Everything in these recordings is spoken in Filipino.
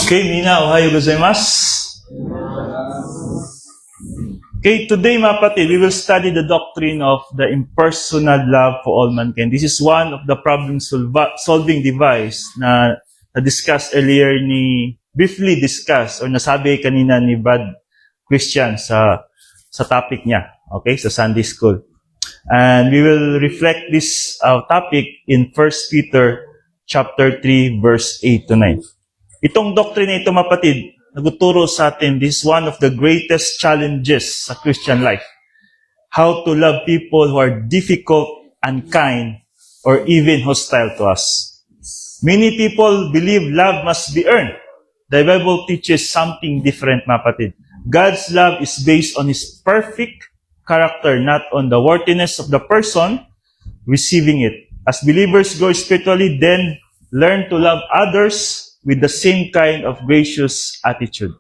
Okay, Mina, ohayo gozaimasu. Okay, today mga kapatid, we will study the doctrine of the impersonal love for all mankind. This is one of the problem-solving device na na-discuss earlier briefly discuss or nasabi kanina ni Brad Christian sa topic niya, okay, sa Sunday School. And we will reflect this topic in 1 Peter chapter 3, verse 8 to 9. Itong doctrine na ito, mapatid, naguturo sa atin, this is one of the greatest challenges sa Christian life. How to love people who are difficult, unkind, or even hostile to us. Many people believe love must be earned. The Bible teaches something different, mapatid. God's love is based on His perfect character, not on the worthiness of the person receiving it. As believers grow spiritually, then learn to love others with the same kind of gracious attitude.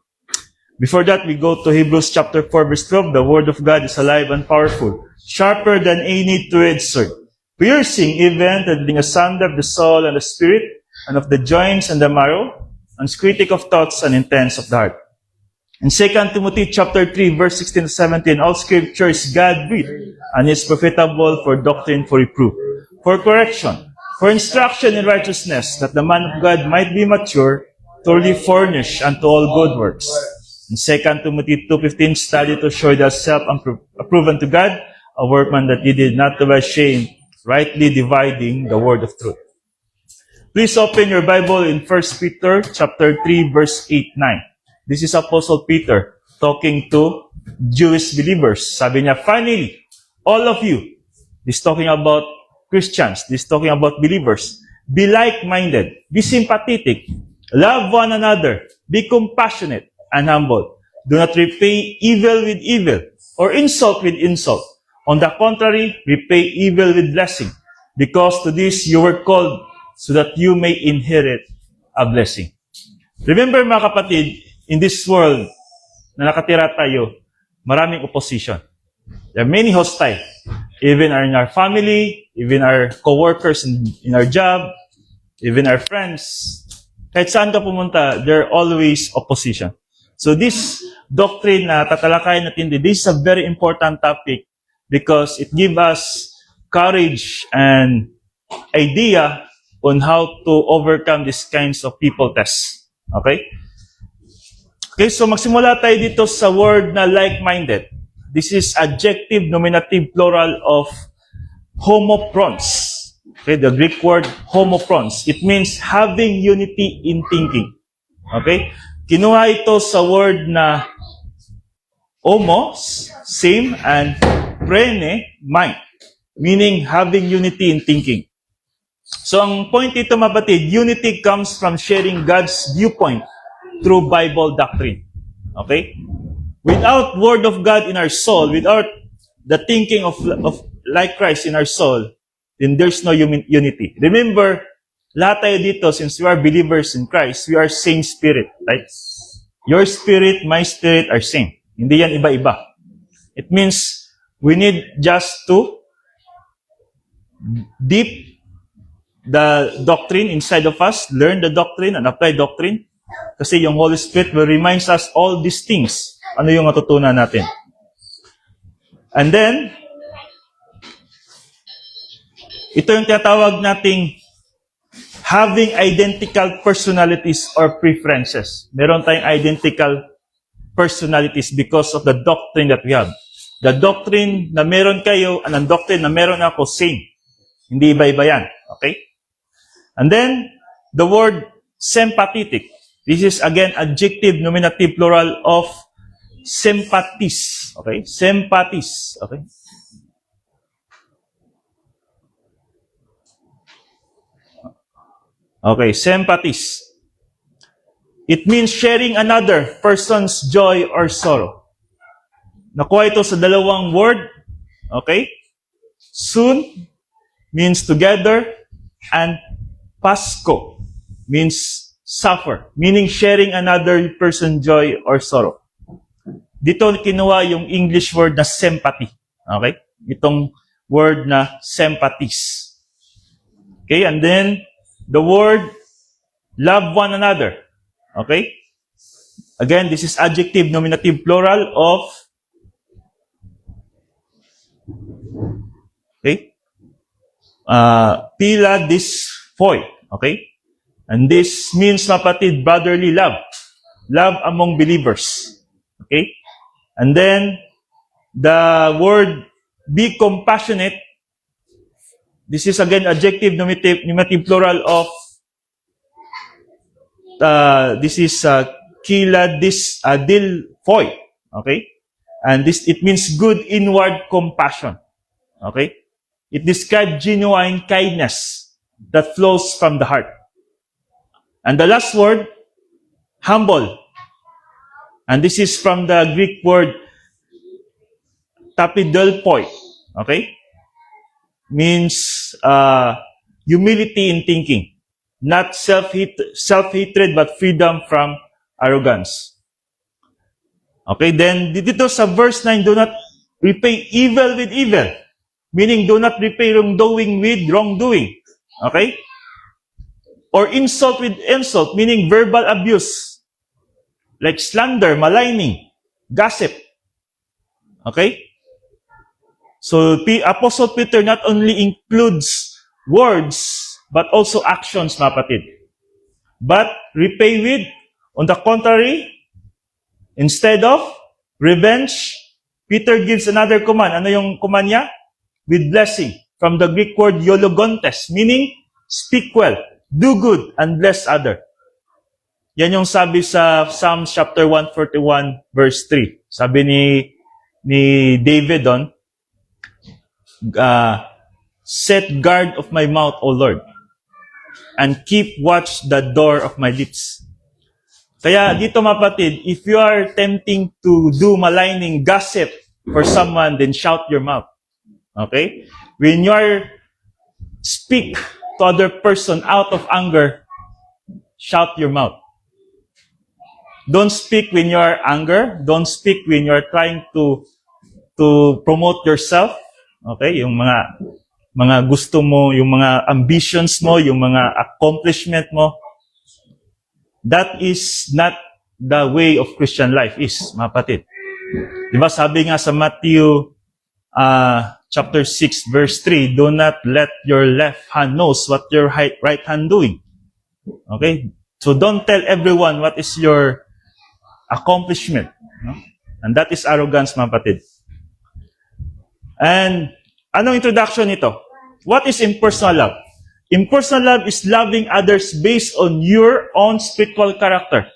Before that, we go to Hebrews chapter 4, verse 12. The Word of God is alive and powerful, sharper than any two-edged sword, piercing even to the asunder of the soul and the spirit, and of the joints and the marrow, and is critic of thoughts and intents of the heart. In 2 Timothy chapter 3, verse 16 to 17, all scripture is God-breathed, and is profitable for doctrine, for reproof, for correction, for instruction in righteousness, that the man of God might be mature, thoroughly furnished unto all good works. In 2 Timothy 2:15, study to show thyself approved unto God, a workman that needed not to be ashamed, rightly dividing the word of truth. Please open your Bible in 1 Peter chapter 3, verse 8-9. This is Apostle Peter talking to Jewish believers. Sabi niya, finally, all of you, he's talking about Christians, this is talking about believers. Be like-minded, be sympathetic, love one another, be compassionate and humble. Do not repay evil with evil or insult with insult. On the contrary, repay evil with blessing, because to this you were called, so that you may inherit a blessing. Remember mga kapatid, in this world na nakatira tayo, maraming opposition. There are many hostile. Even in our family, even our co-workers in our job, even our friends. Kahit saan ka pumunta, there are always opposition. So this doctrine na tatalakayin natin, this is a very important topic because it gives us courage and idea on how to overcome these kinds of people tests. Okay? Okay, so magsimula tayo dito sa word na like-minded. This is adjective, nominative, plural of homoprons. Okay, the Greek word homoprons. It means having unity in thinking. Okay? Kinuha ito sa word na homos, same, and prene, mind. Meaning having unity in thinking. So ang point ito, mabatid, unity comes from sharing God's viewpoint through Bible doctrine. Okay? Without Word of God in our soul, without the thinking of like Christ in our soul, then there's no unity. Remember, lahat tayo dito, since we are believers in Christ, we are same spirit, right? Your spirit, my spirit are same. Hindi yan iba-iba. It means we need just to deep the doctrine inside of us, learn the doctrine and apply doctrine. Kasi yung Holy Spirit will remind us all these things. Ano yung matutunan natin? And then, ito yung tinatawag nating having identical personalities or preferences. Meron tayong identical personalities because of the doctrine that we have. The doctrine na meron kayo and ang doctrine na meron ako, same. Hindi iba-iba yan. Okay? And then, the word sympathetic. This is again adjective, nominative, plural of sympathies. Okay? Sympathies. Okay? Okay, sympathies. It means sharing another person's joy or sorrow. Nakuha ito sa dalawang word. Okay? Soon means together, and Pasko means suffer, meaning sharing another person's joy or sorrow. Dito kinuha yung English word na sympathy. Okay? Itong word na sympathies. Okay? And then, the word love one another. Okay? Again, this is adjective, nominative, plural of, okay? Pila dis foi. Okay? And this means, mapatid, brotherly love. Love among believers. Okay? And then, the word be compassionate. This is again adjective, nominative, plural of, this is kila dis dil foi. Okay? And it means good inward compassion. Okay? It describes genuine kindness that flows from the heart. And the last word, humble. And this is from the Greek word tapidolpoi. Okay? Means humility in thinking. Not self-hatred, but freedom from arrogance. Okay? Then, dito sa verse 9, do not repay evil with evil. Meaning, do not repay wrongdoing with wrongdoing. Okay? Or insult with insult, meaning verbal abuse. Like slander, maligning, gossip. Okay? So, Apostle Peter not only includes words, but also actions, mapatid. But, repay with, on the contrary, instead of revenge, Peter gives another command. Ano yung command niya? With blessing. From the Greek word eulogentes, meaning, speak well, do good, and bless other. Yan yung sabi sa Psalms chapter 141, verse 3. Sabi ni David doon, set guard of my mouth, O Lord, and keep watch the door of my lips. Kaya dito, mapatid, if you are tempting to do maligning gossip for someone, then shout your mouth. Okay? When you are speak to other person out of anger, shout your mouth. Don't speak when you are anger. Don't speak when you are trying to promote yourself. Okay? Yung mga gusto mo, yung mga ambitions mo, yung mga accomplishment mo. That is not the way of Christian life is, mapatid. Diba sabi nga sa Matthew chapter 6, verse 3, do not let your left hand knows what your right hand doing. Okay? So don't tell everyone what is your accomplishment. No? And that is arrogance, mapatid. And anong introduction nito? What is impersonal love? Impersonal love is loving others based on your own spiritual character.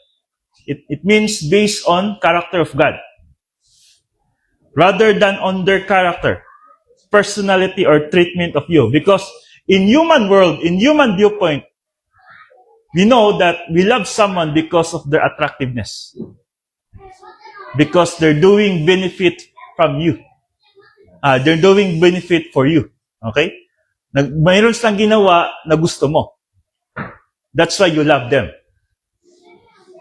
It means based on character of God. Rather than on their character, personality, or treatment of you. Because in human world, in human viewpoint, we know that we love someone because of their attractiveness. Because they're doing benefit from you. They're doing benefit for you. Okay? Mayroon silang ginawa na gusto mo. That's why you love them.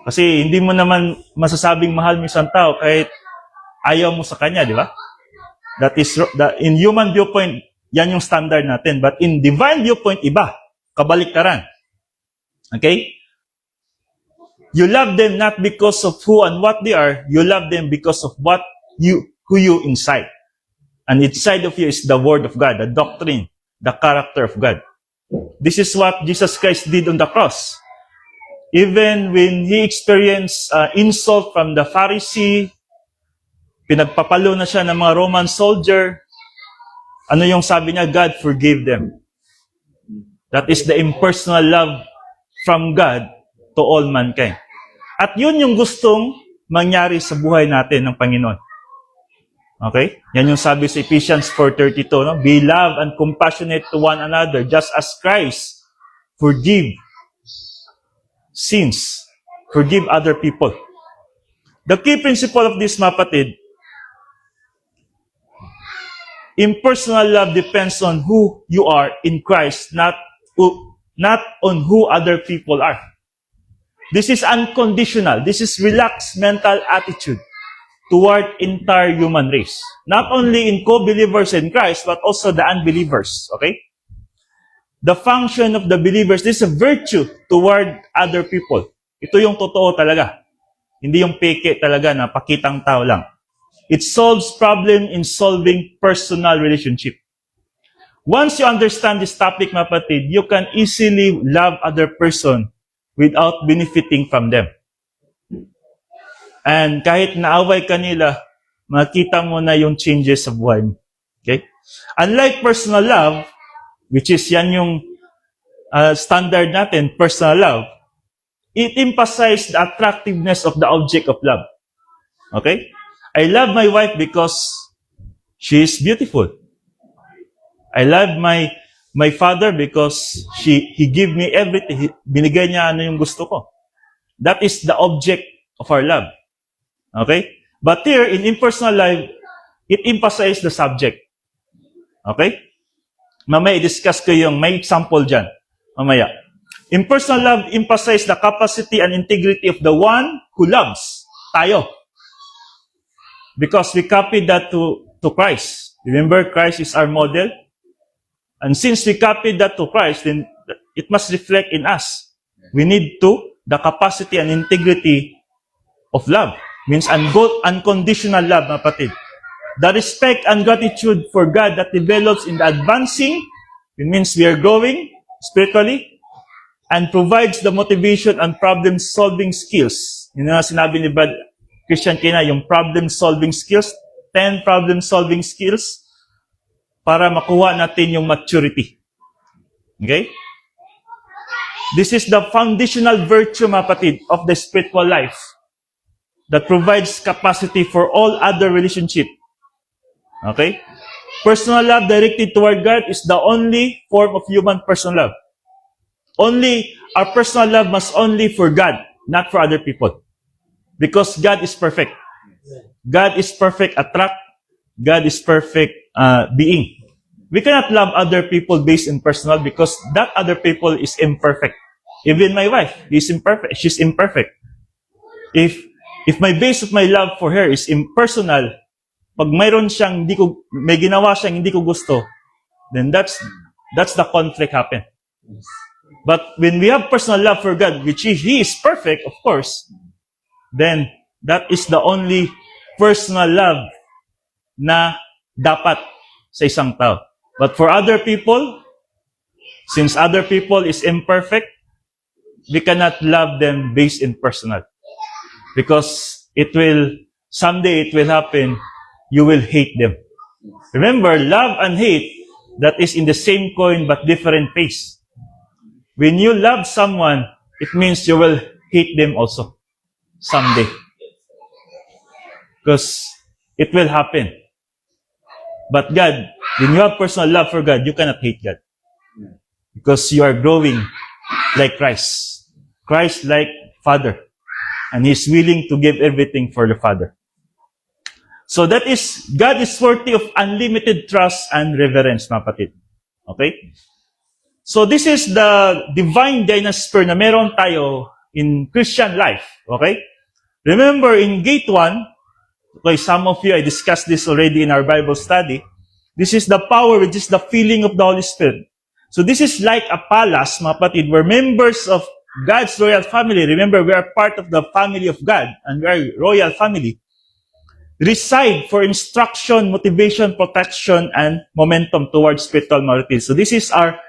Kasi hindi mo naman masasabing mahal mo isang tao kahit ayaw mo sa kanya, di ba? That is, in human viewpoint, yan yung standard natin. But in divine viewpoint, iba. Kabaliktaran. Okay? You love them not because of who and what they are. You love them because of who you inside. And inside of you is the Word of God, the doctrine, the character of God. This is what Jesus Christ did on the cross. Even when He experienced insult from the Pharisee, pinagpapalo na siya ng mga Roman soldier, ano yung sabi niya? God forgave them. That is the impersonal love from God to all mankind. At yun yung gustong mangyari sa buhay natin ng Panginoon. Okay? Yan yung sabi sa Ephesians 4:32, no? Be love and compassionate to one another, just as Christ forgive sins, forgive other people. The key principle of this, mapatid, impersonal love depends on who you are in Christ, not on who other people are. This is unconditional. This is relaxed mental attitude toward entire human race. Not only in co-believers in Christ, but also the unbelievers. Okay? The function of the believers, this is a virtue toward other people. Ito yung totoo talaga. Hindi yung peke talaga na pakitang tao lang. It solves problem in solving personal relationship. Once you understand this topic, mga kapatid, you can easily love other person without benefiting from them. And kahit naaway ka nila, makita mo na yung changes sa buhay mo. Okay? Unlike personal love, which is yan yung standard natin, personal love, it emphasizes the attractiveness of the object of love. Okay? I love my wife because she is beautiful. I love my father because he gave me everything. Binigay niya ano yung gusto ko. That is the object of our love. Okay? But here, in impersonal life, it emphasizes the subject. Okay? Mamaya, i-discuss ko yung may example dyan. Mamaya. Impersonal love emphasizes the capacity and integrity of the one who loves. Tayo. Because we copied that to Christ. Remember, Christ is our model. And since we copied that to Christ, then it must reflect in us. We need the capacity and integrity of love. Means unconditional love, mga kapatid. The respect and gratitude for God that develops in the advancing, it means we are growing spiritually, and provides the motivation and problem-solving skills. Yun na sinabi ni Brad Christian Kina, yung problem-solving skills, 10 problem-solving skills para makuha natin yung maturity. Okay? This is the foundational virtue, mga kapatid, of the spiritual life that provides capacity for all other relationship. Okay? Personal love directed toward God is the only form of human personal love. Only, our personal love must only for God, not for other people. Because God is perfect. God is perfect attract. God is perfect being. We cannot love other people based in personal because that other people is imperfect. Even my wife is imperfect. She's imperfect. If my base of my love for her is impersonal, pag mayroon siyang may ginawa siyang hindi ko gusto, then that's the conflict happen. But when we have personal love for God, which He is perfect, of course, then that is the only personal love na dapat sa isang tao. But for other people, since other people is imperfect, we cannot love them based in personal. Because someday it will happen, you will hate them. Remember, love and hate, that is in the same coin but different face. When you love someone, it means you will hate them also someday. Because it will happen. But God, when you have personal love for God, you cannot hate God. Because you are growing like Christ. Christ like Father. And He's willing to give everything for the Father. So that is, God is worthy of unlimited trust and reverence, mga kapatid. Okay? So this is the divine dynasty na meron tayo in Christian life. Okay? Remember, in Gate 1, okay, some of you, I discussed this already in our Bible study. This is the power, which is the feeling of the Holy Spirit. So this is like a palace, mga kapatid, where members of God's royal family, remember, we are part of the family of God, and we are royal family, reside for instruction, motivation, protection, and momentum towards spiritual maturity. So this is our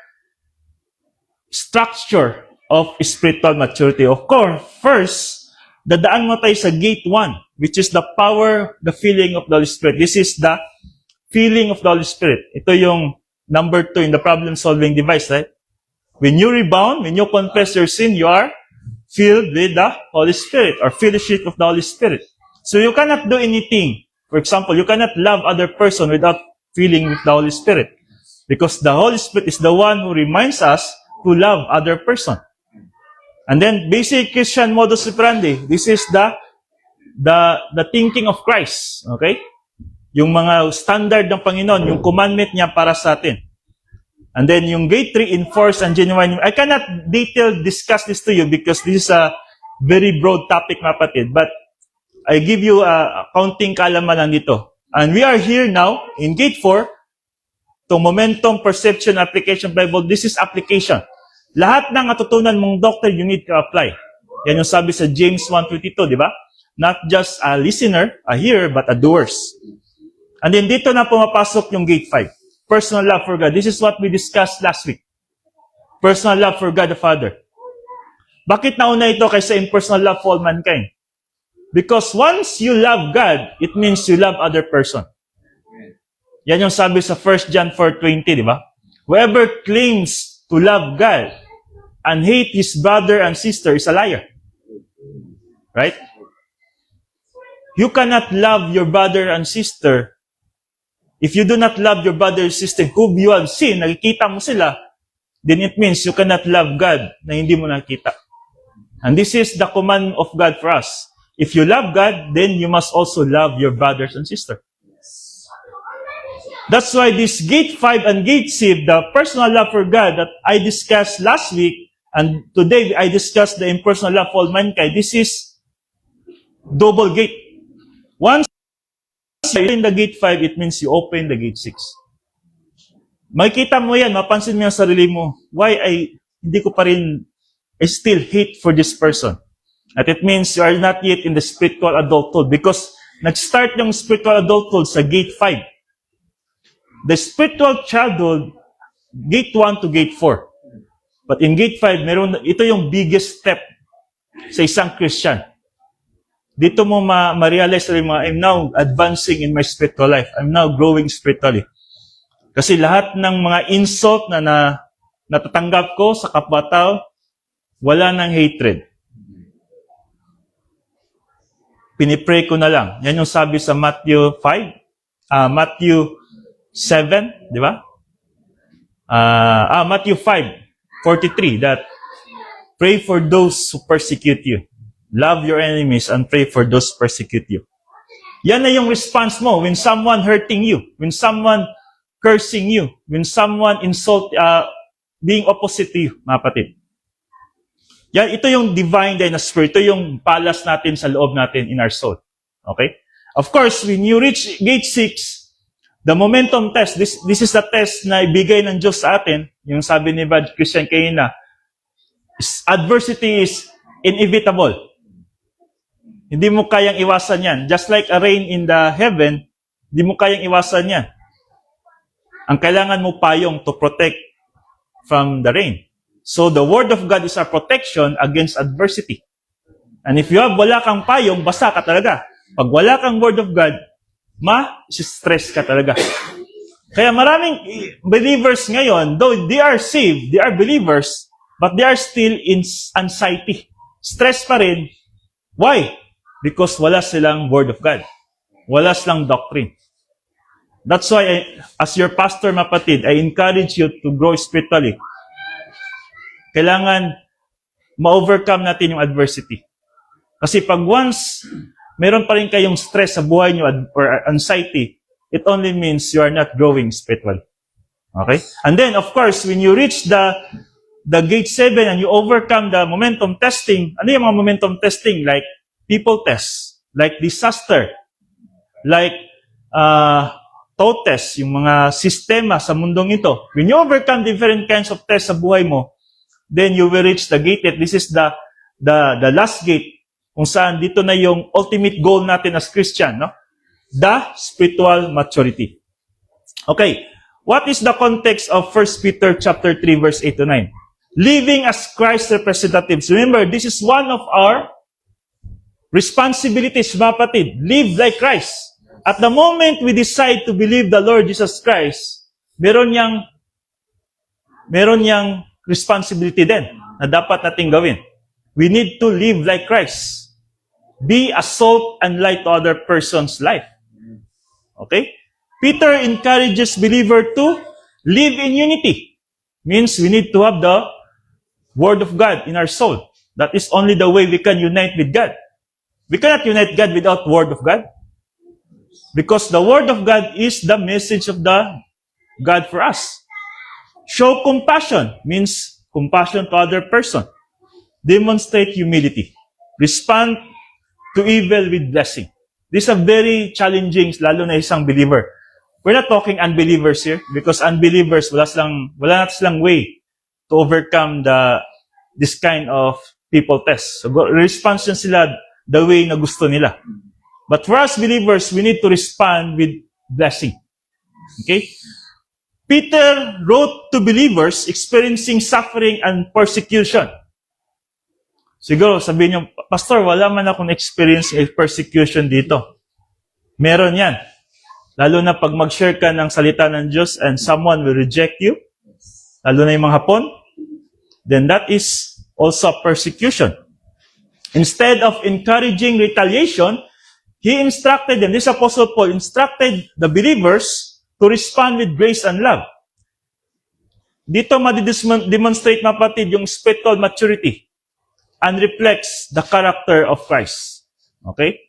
structure of spiritual maturity. Of course, first, dadaan mo tayo sa gate 1, which is the power, the feeling of the Holy Spirit. This is the feeling of the Holy Spirit. Ito yung number 2 in the problem-solving device, right? When you rebound, when you confess your sin, you are filled with the Holy Spirit or fellowship of the Holy Spirit. So you cannot do anything. For example, you cannot love other person without feeling with the Holy Spirit. Because the Holy Spirit is the one who reminds us to love other person. And then basic Christian modus operandi. This is the thinking of Christ. Okay? Yung mga standard ng Panginoon, yung commandment niya para sa atin. And then yung gate 3, enforce and genuine. I cannot discuss this to you because this is a very broad topic, mga kapatid. But I give you a counting kaalaman lang dito. And we are here now in gate 4, to momentum, perception, application, Bible. This is application. Lahat ng natutunan mong doctor, you need to apply. Yan yung sabi sa James 1:22, di ba? Not just a listener, a hearer, but a doers. And then dito na pumapasok yung gate 5. Personal love for God. This is what we discussed last week. Personal love for God the Father. Bakit nauna ito kaysa impersonal love for all mankind? Because once you love God, it means you love other person. Yan yung sabi sa 1 John 4:20, di ba? Whoever claims to love God and hate his brother and sister is a liar. Right? You cannot love your brother and sister if you do not love your brother and sister whom you have seen, nakikita mo sila, then it means you cannot love God na hindi mo nakita. And this is the command of God for us. If you love God, then you must also love your brothers and sisters. That's why this gate 5 and gate 6, the personal love for God that I discussed last week, and today I discussed the impersonal love for all mankind, this is double gate. Once you open the gate 5, it means you open the gate 6. Makikita mo yan, mapansin mo yung sarili mo, why hindi ko pa rin, I still hate for this person. At it means you are not yet in the spiritual adulthood because nag-start yung spiritual adulthood sa gate 5. The spiritual childhood, gate 1 to gate 4. But in gate 5, ito yung biggest step sa isang Christian. Dito mo ma-realize mo, I'm now advancing in my spiritual life. I'm now growing spiritually. Kasi lahat ng mga insult na natatanggap ko sa kapwa-tao, wala nang hatred. Pinipray ko na lang. Yan yung sabi sa Matthew 5, Matthew 7, di ba? Matthew 5:43, that pray for those who persecute you. Love your enemies and pray for those who persecute you. Yan na yung response mo when someone hurting you, when someone cursing you, when someone being opposite to you, mga kapatid. Yan, ito yung divine dynasty, ito yung palace natin sa loob natin in our soul. Okay? Of course, when you reach gate 6, the momentum test, this is the test na ibigay ng Diyos sa atin, yung sabi ni Brad Christian kanina, adversity is inevitable. Hindi mo kayang iwasan yan. Just like a rain in the heaven, hindi mo kayang iwasan yan. Ang kailangan mo payong to protect from the rain. So the Word of God is our protection against adversity. And if wala kang payong, basa ka talaga. Pag wala kang Word of God, ma-stress ka talaga. Kaya maraming believers ngayon, though they are saved, they are believers, but they are still in anxiety. Stress pa rin. Why? Because wala silang Word of God. Wala silang doctrine. That's why, as your pastor, mapatid, I encourage you to grow spiritually. Kailangan ma-overcome natin yung adversity. Kasi pag once meron pa rin kayong stress sa buhay nyo or anxiety, it only means you are not growing spiritually. Okay? And then, of course, when you reach the gate 7 and you overcome the momentum testing, ano yung mga momentum testing? Like people test, like disaster, like thought test, yung mga sistema sa mundong ito. When you overcome different kinds of tests sa buhay mo, then you will reach the gate 8. This is the last gate kung saan dito na yung ultimate goal natin as Christian, no? The spiritual maturity. Okay, what is the context of 1 Peter chapter 3 verse 8 to 9? Living as Christ's representatives. Remember, this is one of our responsibilities, mga kapatid. Live like Christ. At the moment we decide to believe the Lord Jesus Christ, meron niyang responsibility din na dapat nating gawin. We need to live like Christ. Be a salt and light to other person's life. Okay? Peter encourages believer to live in unity. Means we need to have the Word of God in our soul. That is only the way we can unite with God. We cannot unite God without Word of God. Because the Word of God is the message of the God for us. Show compassion means compassion to other person. Demonstrate humility. Respond to evil with blessing. These are very challenging, lalo na isang believer. We're not talking unbelievers here because unbelievers, wala na silang way to overcome this kind of people test. So, response yan sila the way na gusto nila. But for us believers, we need to respond with blessing. Okay? Peter wrote to believers experiencing suffering and persecution. Siguro, sabihin niyo, Pastor, wala man akong experience ng persecution dito. Meron yan. Lalo na pag mag-share ka ng salita ng Diyos and someone will reject you, lalo na yung mga Hapon, then that is also persecution. Instead of encouraging retaliation, he instructed them, this Apostle Paul instructed the believers to respond with grace and love. Dito madi-demonstrate mga kapatid yung spiritual maturity and reflects the character of Christ. Okay?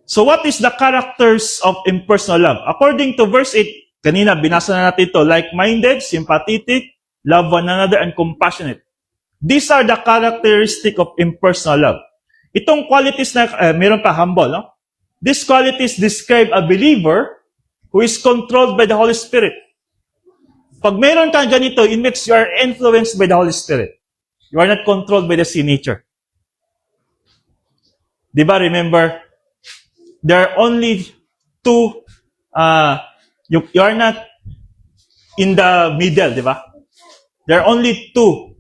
So what is the characters of impersonal love? According to verse 8, kanina binasa na natin ito, like-minded, sympathetic, love one another, and compassionate. These are the characteristics of impersonal love. Itong qualities na, meron pa humble, no? These qualities describe a believer who is controlled by the Holy Spirit. Pag meron kang ganito, it means you are influenced by the Holy Spirit. You are not controlled by the sin nature. Diba, remember, there are only two, you are not in the middle, diba? There are only two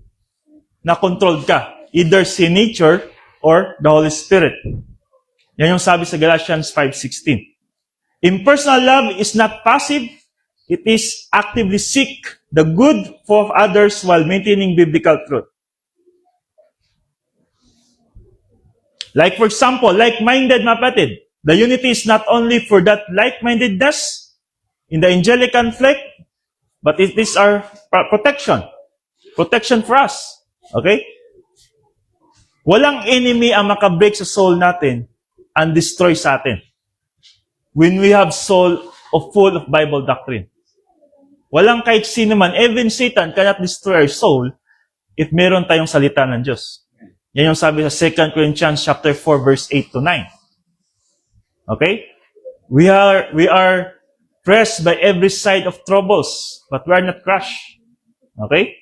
na controlled ka. Either sin nature or the Holy Spirit. Yan yung sabi sa Galatians 5:16. Impersonal love is not passive. It is actively seek the good for others while maintaining biblical truth. Like for example, like-minded mga kapatid. The unity is not only for that like-mindedness in the angelic conflict, but it is our protection. Protection for us. Okay? Walang enemy ang makabreak sa soul natin and destroy sa atin. When we have soul full of Bible doctrine. Walang kahit sino man, even Satan cannot destroy our soul if meron tayong salita ng Diyos. Yan yung sabi sa 2 Corinthians chapter 4 verse 8 to 9. Okay? We are pressed by every side of troubles, but we are not crushed. Okay?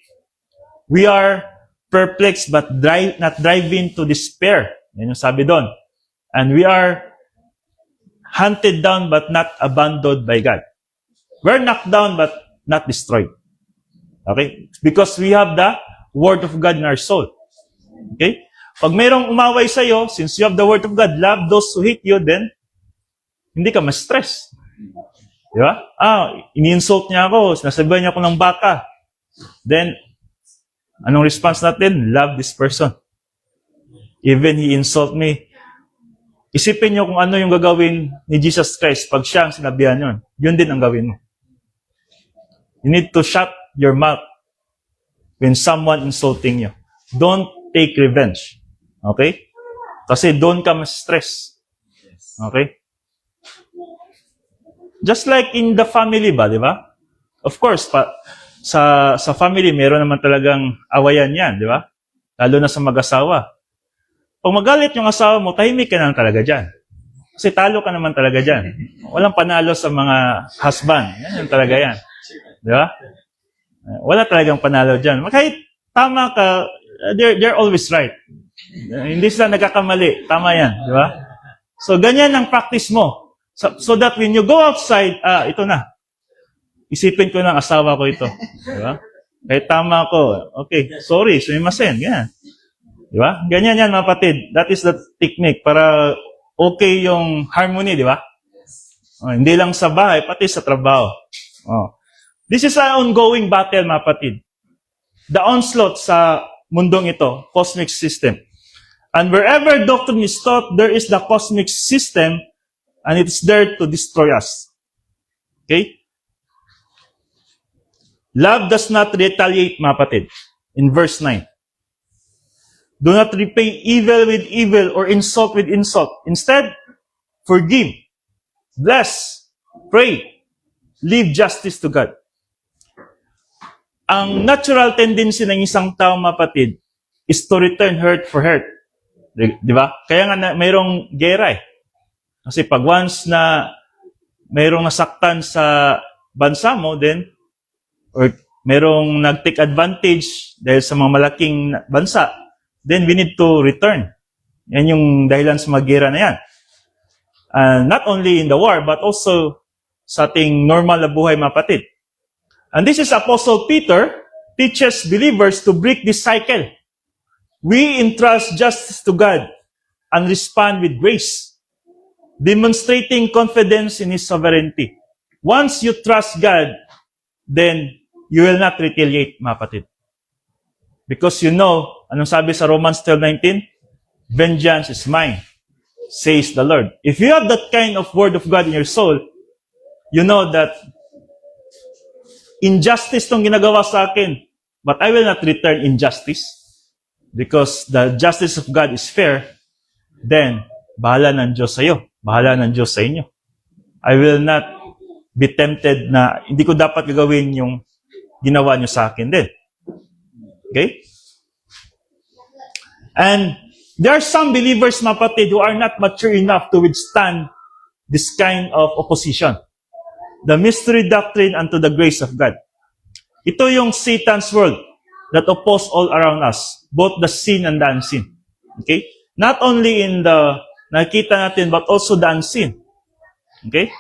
We are perplexed but not driven to despair. Yan yung sabi doon. And we are hunted down but not abandoned by God. We're knocked down but not destroyed. Okay? Because we have the Word of God in our soul. Okay? Pag mayroong umaway sa'yo, since you have the Word of God, love those who hate you, then hindi ka ma-stress. Di ba? Ini-insult niya ako, sinasabihan niya ako ng baka. Then, anong response natin? Love this person. Even he insult me. Isipin niyo kung ano yung gagawin ni Jesus Christ pag siya ang sinabihan yun. Yun din ang gawin mo. You need to shut your mouth when someone insulting you. Don't take revenge. Okay? Kasi doon ka ma-stress. Okay? Just like in the family ba, di ba? Of course, sa family, meron naman talagang awayan yan, di ba? Lalo na sa mag-asawa. Pag magalit yung asawa mo, tahimik ka na talaga dyan. Kasi talo ka naman talaga dyan. Walang panalo sa mga husband. Yan yung talaga yan. Di ba? Wala talagang panalo dyan. Kahit tama ka, they're always right. Hindi sila nagkakamali. Tama yan. Di ba? So, ganyan ang practice mo. So that when you go outside, ito na. Isipin ko ng asawa ko ito. Di ba? Kahit tama ko. Okay, sorry, sumimasen. Ganyan. Di ba? Ganyan yan, mga kapatid. That is the technique para okay yung harmony, di ba? Hindi lang sa bahay, pati sa trabaho. This is an ongoing battle, mga kapatid. The onslaught sa mundong ito, cosmic system. And wherever doctrine is taught, there is the cosmic system and it is there to destroy us. Okay? Love does not retaliate, mga kapatid. In verse 9. Do not repay evil with evil or insult with insult. Instead, forgive, bless, pray, leave justice to God. Ang natural tendency ng isang tao, mga kapatid, is to return hurt for hurt. Di ba? Kaya nga mayroong gera eh. Kasi pag once na mayroong nasaktan sa bansa mo, then, or merong nag-take advantage dahil sa mga malaking bansa, then we need to return. Yan yung dahilan sa mga gera na yan. Not only in the war, but also sa ating normal na buhay, mga kapatid. And this is Apostle Peter teaches believers to break this cycle. We entrust justice to God and respond with grace, demonstrating confidence in His sovereignty. Once you trust God, then you will not retaliate, mga kapatid. Because you know, anong sabi sa Romans 12:19? Vengeance is mine, says the Lord. If you have that kind of word of God in your soul, you know that injustice tong ginagawa sa akin, but I will not return injustice because the justice of God is fair. Then, bahala ng Diyos sa iyo. Bahala ng Diyos sa inyo. I will not be tempted na hindi ko dapat gagawin yung ginawa niyo sa akin din. Okay? And there are some believers, mga kapatid, who are not mature enough to withstand this kind of opposition. The mystery doctrine unto the grace of God. Ito yung Satan's world that oppose all around us, both the seen and the unseen. Okay? Not only in the nakita natin, but also the unseen. Okay?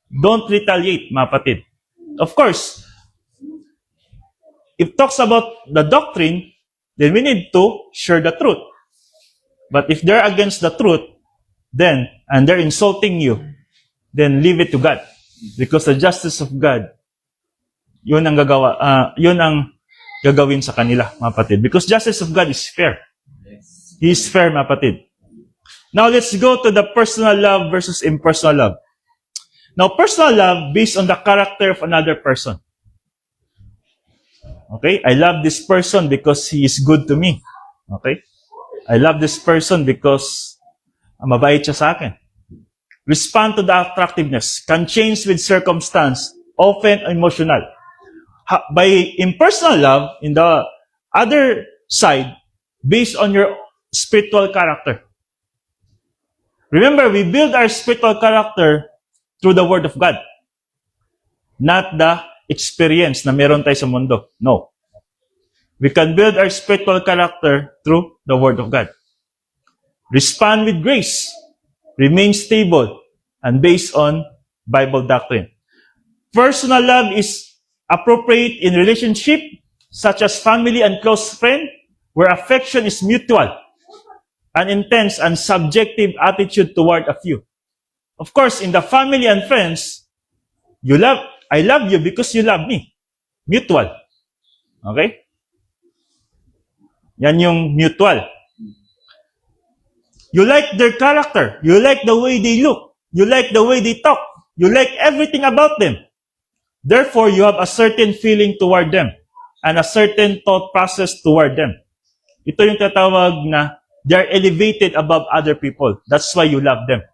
Don't retaliate, mga kapatid. Of course, if talks about the doctrine, then we need to share the truth. But if they're against the truth, then, and they're insulting you, then leave it to God. Because the justice of God, yun ang gagawin sa kanila, mga kapatid. Because justice of God is fair. He is fair, mga kapatid. Now, let's go to the personal love versus impersonal love. Now, personal love based on the character of another person. Okay? I love this person because he is good to me. Okay? I love this person because mabait siya sa akin. Respond to the attractiveness. Can change with circumstance. Often emotional. By impersonal love, in the other side, based on your spiritual character. Remember, we build our spiritual character through the Word of God. Not the experience na meron tayo sa mundo. No. We can build our spiritual character through the Word of God. Respond with grace. Remain stable and based on Bible doctrine. Personal love is appropriate in relationship such as family and close friend where affection is mutual, an intense and subjective attitude toward a few. Of course, in the family and friends, I love you because you love me. Mutual. Okay? Yan yung mutual. You like their character. You like the way they look. You like the way they talk. You like everything about them. Therefore, you have a certain feeling toward them and a certain thought process toward them. Ito yung tatawag na they are elevated above other people. That's why you love them.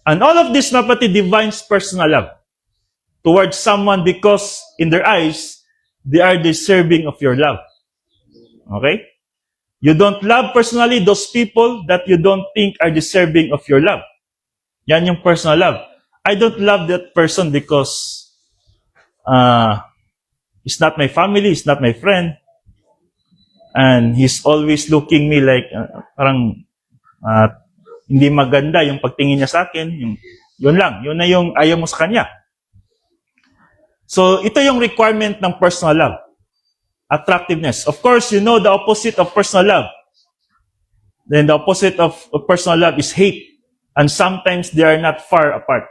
And all of this, mapati, defines personal love towards someone because in their eyes, they are deserving of your love. Okay? You don't love personally those people that you don't think are deserving of your love. Yan yung personal love. I don't love that person because he's not my family, he's not my friend, and he's always looking me like parang hindi maganda yung pagtingin niya sa akin. Yun lang. Yun na yung ayaw mo sa kanya. So, ito yung requirement ng personal love. Attractiveness. Of course, you know the opposite of personal love. Then the opposite of personal love is hate. And sometimes they are not far apart.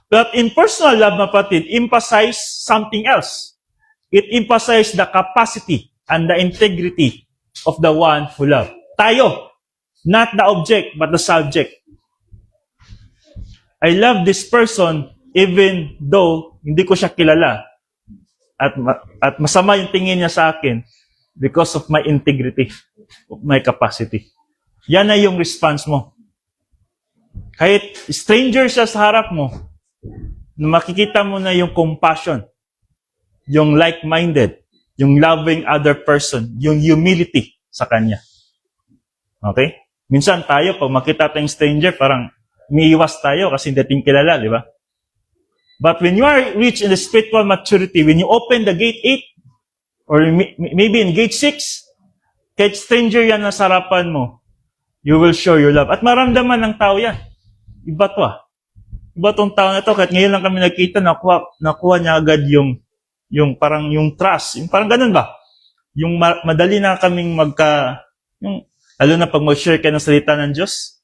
But in personal love, mapatid, emphasize something else. It emphasizes the capacity and the integrity of the one who loves. Tayo. Not the object, but the subject. I love this person even though hindi ko siya kilala. At masama yung tingin niya sa akin because of my integrity, of my capacity. Yan na yung response mo. Kahit stranger siya sa harap mo, makikita mo na yung compassion, yung like-minded, yung loving other person, yung humility sa kanya. Okay? Minsan tayo, pag makita tayong stranger, parang umiiwas tayo kasi hindi natin kilala, di ba? But when you are rich in the spiritual maturity, when you open the gate 8, or maybe in gate 6, kahit stranger yan na sarapan mo, you will show your love. At maramdaman ng tao yan. Iba to Iba tong tao na to. Kahit ngayon lang kami nakita, nakuha niya agad yung parang yung trust. Yung parang ganun ba? Yung madali na kaming lalo na pag mag-share kayo ng salita ng Diyos.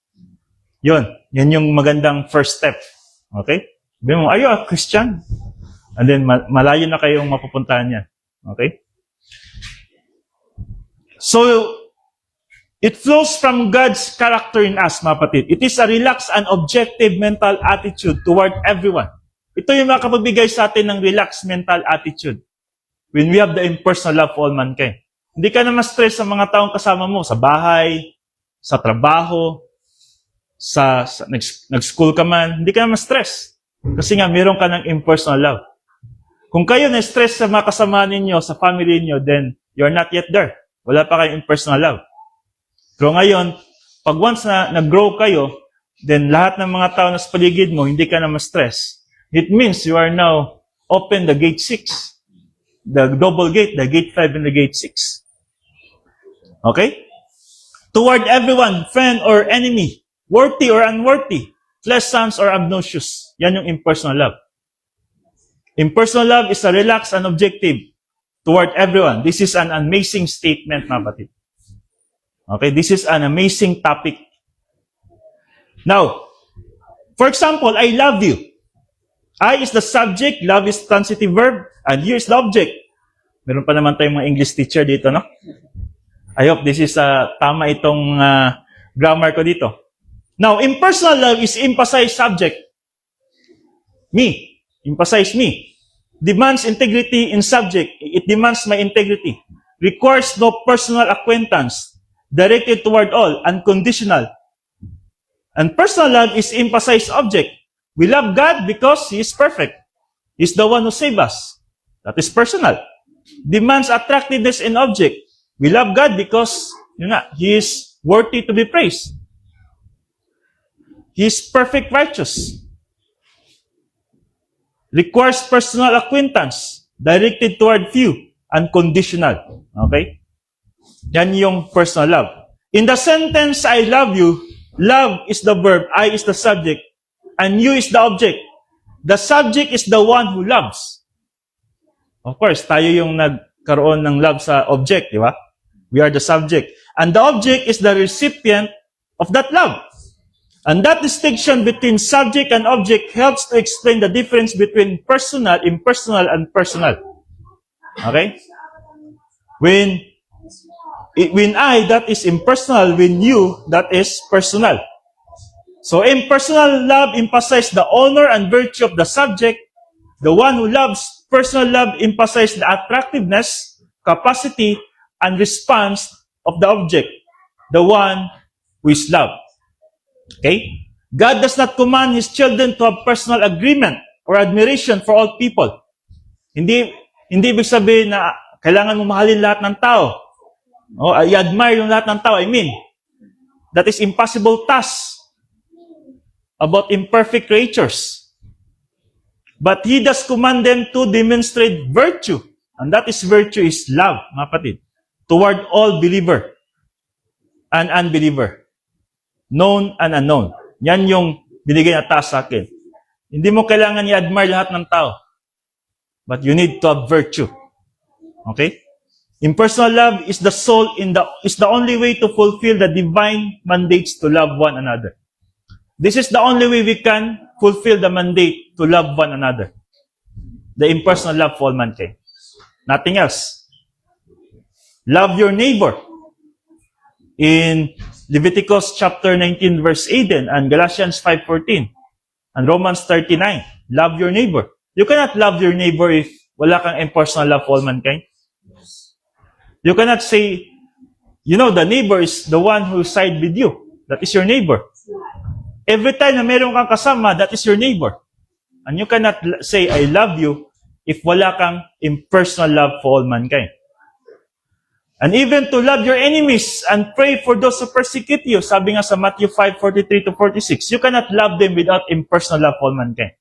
Yan yung magandang first step. Okay? Sabi mo, are you a Christian? And then, malayo na kayong mapupuntahan niya. Okay? So, it flows from God's character in us, mga kapatid. It is a relaxed and objective mental attitude toward everyone. Ito yung makapagbigay sa atin ng relaxed mental attitude when we have the impersonal love for all mankind. Hindi ka na ma-stress sa mga taong kasama mo, sa bahay, sa trabaho, nag-school ka man, hindi ka na ma-stress. Kasi nga, meron ka ng impersonal love. Kung kayo na-stress sa mga kasama ninyo, sa family ninyo, then you're not yet there. Wala pa kayong impersonal love. Pero ngayon, pag once na nag-grow kayo, then lahat ng mga tao na sa paligid mo, hindi ka na ma-stress. It means you are now open the gate 6. The double gate, the gate 5 and the gate 6. Okay? Toward everyone, friend or enemy, worthy or unworthy, pleasant or obnoxious. Yan yung impersonal love. Impersonal love is a relaxed and objective toward everyone. This is an amazing statement, mga kapatid. Okay, this is an amazing topic. Now, for example, I love you. I is the subject, love is transitive verb, and you is the object. Meron pa naman tayong mga English teacher dito, no? I hope this is tama itong grammar ko dito. Now, impersonal love is emphasize subject. Me. Emphasize me. Demands integrity in subject. It demands my integrity. Requires no personal acquaintance. Directed toward all. Unconditional. And personal love is emphasize object. We love God because He is perfect. He's the one who saved us. That is personal. Demands attractiveness in object. We love God because He is worthy to be praised. He is perfect righteous. Requires personal acquaintance. Directed toward few. Unconditional. Okay? Yan yung personal love. In the sentence, I love you, love is the verb, I is the subject, and you is the object. The subject is the one who loves. Of course, tayo yung nagkaroon ng love sa object, di ba? We are the subject. And the object is the recipient of that love. And that distinction between subject and object helps to explain the difference between personal, impersonal, and personal. Okay? When I, that is impersonal. When you, that is personal. So impersonal love emphasizes the honor and virtue of the subject. The one who loves personal love emphasizes the attractiveness, capacity, and response of the object. The one who is loved. Okay? God does not command His children to have personal agreement or admiration for all people. Hindi ibig sabihin na kailangan mo mahalin lahat ng tao. I-admire yung lahat ng tao. I mean, that is impossible task about imperfect creatures. But He does command them to demonstrate virtue. And that is virtue is love, mga kapatid. Toward all believer and unbeliever. Known and unknown. Yan yung binigay na task sa akin. Hindi mo kailangan i-admire lahat ng tao. But you need to have virtue. Okay? Impersonal love is the only way to fulfill the divine mandates to love one another. This is the only way we can fulfill the mandate to love one another. The impersonal love for all mankind. Nothing else. Love your neighbor. In Leviticus chapter 19 verse 18 and Galatians 5:14 and Romans 39. Love your neighbor. You cannot love your neighbor if wala kang impersonal love for all mankind. You cannot say, the neighbor is the one who side with you. That is your neighbor. Every time na meron kang kasama, that is your neighbor. And you cannot say, I love you, if wala kang impersonal love for all mankind. And even to love your enemies and pray for those who persecute you, sabi nga sa Matthew 5:43-46, you cannot love them without impersonal love for all mankind.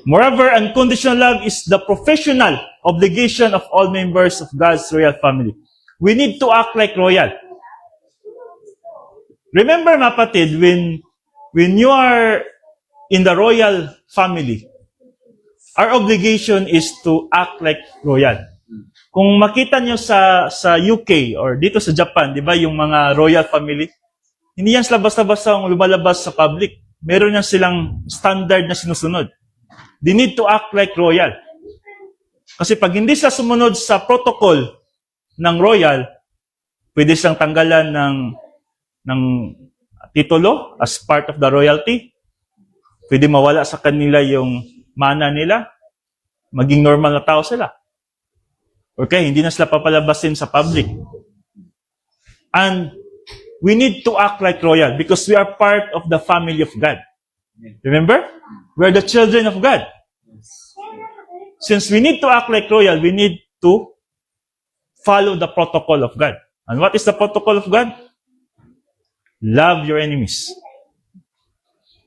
Moreover, unconditional love is the professional obligation of all members of God's royal family. We need to act like royal. Remember, mapatid, when you are in the royal family, our obligation is to act like royal. Kung makita nyo sa UK or dito sa Japan, di ba, yung mga royal family, hindi yan basta-basta ang lumalabas sa public. Meron yan silang standard na sinusunod. They need to act like royal. Kasi pag hindi sila sumunod sa protocol ng royal, pwede silang tanggalan ng titulo as part of the royalty. Pwede mawala sa kanila yung mana nila. Maging normal na tao sila. Okay, hindi na sila papalabasin sa public. And we need to act like royal because we are part of the family of God. Remember? We are the children of God. Since we need to act like royal, we need to follow the protocol of God. And what is the protocol of God? Love your enemies.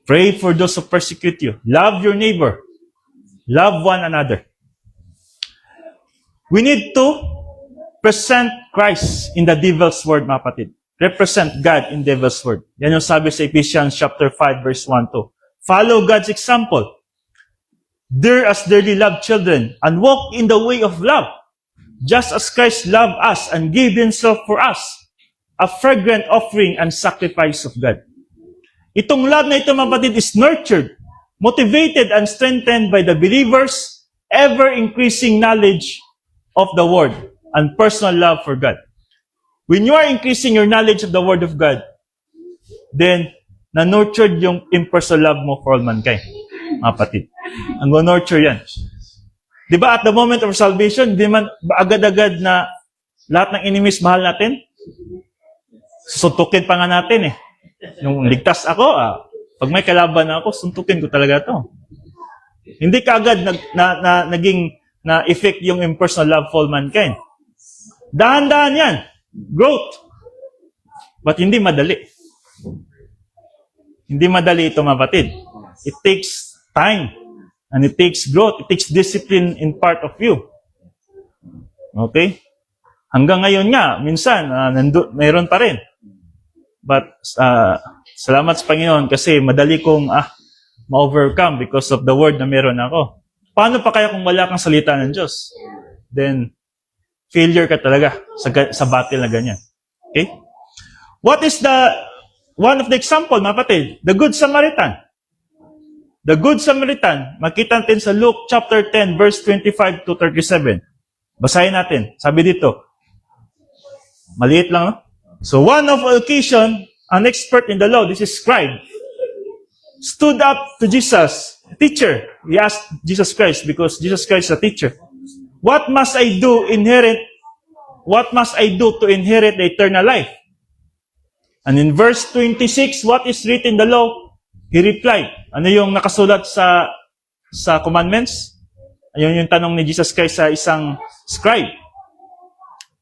Pray for those who persecute you. Love your neighbor. Love one another. We need to present Christ in the devil's word, mga kapatid. Represent God in devil's word. Yan yung sabi sa Ephesians chapter 5, verse 1-2. Follow God's example. Dear as dearly loved children, and walk in the way of love, just as Christ loved us and gave Himself for us, a fragrant offering and sacrifice of God. Itong love na ito, mga kapatid, is nurtured, motivated, and strengthened by the believer's ever-increasing knowledge of the Word and personal love for God. When you are increasing your knowledge of the Word of God, then na-nurtured yung impersonal love mo for all mankind, mga kapatid. Ang nurture yan. Di ba at the moment of salvation, di man agad-agad na lahat ng enemies mahal natin? Suntukin pa nga natin eh. Nung ligtas ako, pag may kalaban na ako, suntukin ko talaga to. Hindi kaagad naging na-effect yung impersonal love for mankind. Dahan-dahan yan. Growth. But hindi madali. Hindi madali ito, mga kapatid. It takes time. And it takes growth. It takes discipline in part of you. Okay? Hanggang ngayon nga, minsan, mayroon pa rin. But, salamat sa Panginoon kasi madali kong ma-overcome because of the word na meron ako. Paano pa kaya kung wala kang salita ng Diyos? Then, failure ka talaga sa battle na ganyan. Okay? What is one of the example, mga kapatid? The Good Samaritan. The Good Samaritan, makita natin sa Luke chapter 10, verse 25 to 37. Basahin natin. Sabi dito, maliit lang, no? So, one of occasion, an expert in the law, this is scribe, stood up to Jesus. Teacher, he asked Jesus Christ because Jesus Christ is a teacher. What must I do to inherit the eternal life? And in verse 26, what is written in the law? He replied. Ano yung nakasulat sa commandments? Ayun yung tanong ni Jesus Christ sa isang scribe.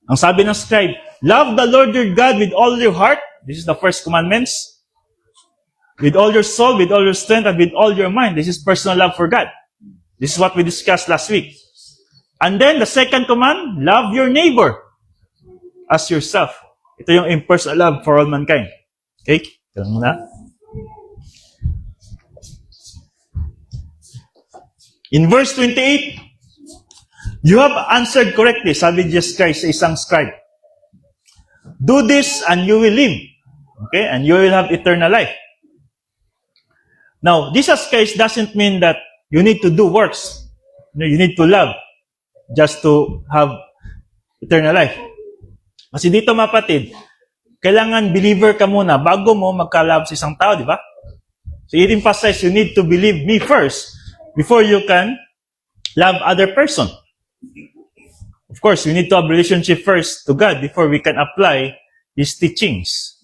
Ang sabi ng scribe, love the Lord your God with all your heart. This is the first commandments. With all your soul, with all your strength, and with all your mind. This is personal love for God. This is what we discussed last week. And then, the second command, love your neighbor as yourself. Ito yung impersonal love for all mankind. Okay? Ito muna. In verse 28, you have answered correctly, sabi Jesus Christ sa isang scribe. Do this and you will live. Okay? And you will have eternal life. Now, Jesus Christ doesn't mean that you need to do works. You need to love just to have eternal life. Kasi dito, mapatid, kailangan believer ka muna bago mo magka-love sa isang tao, di ba? So, it emphasizes you need to believe me first before you can love other person. Of course, we need to have relationship first to God before we can apply His teachings.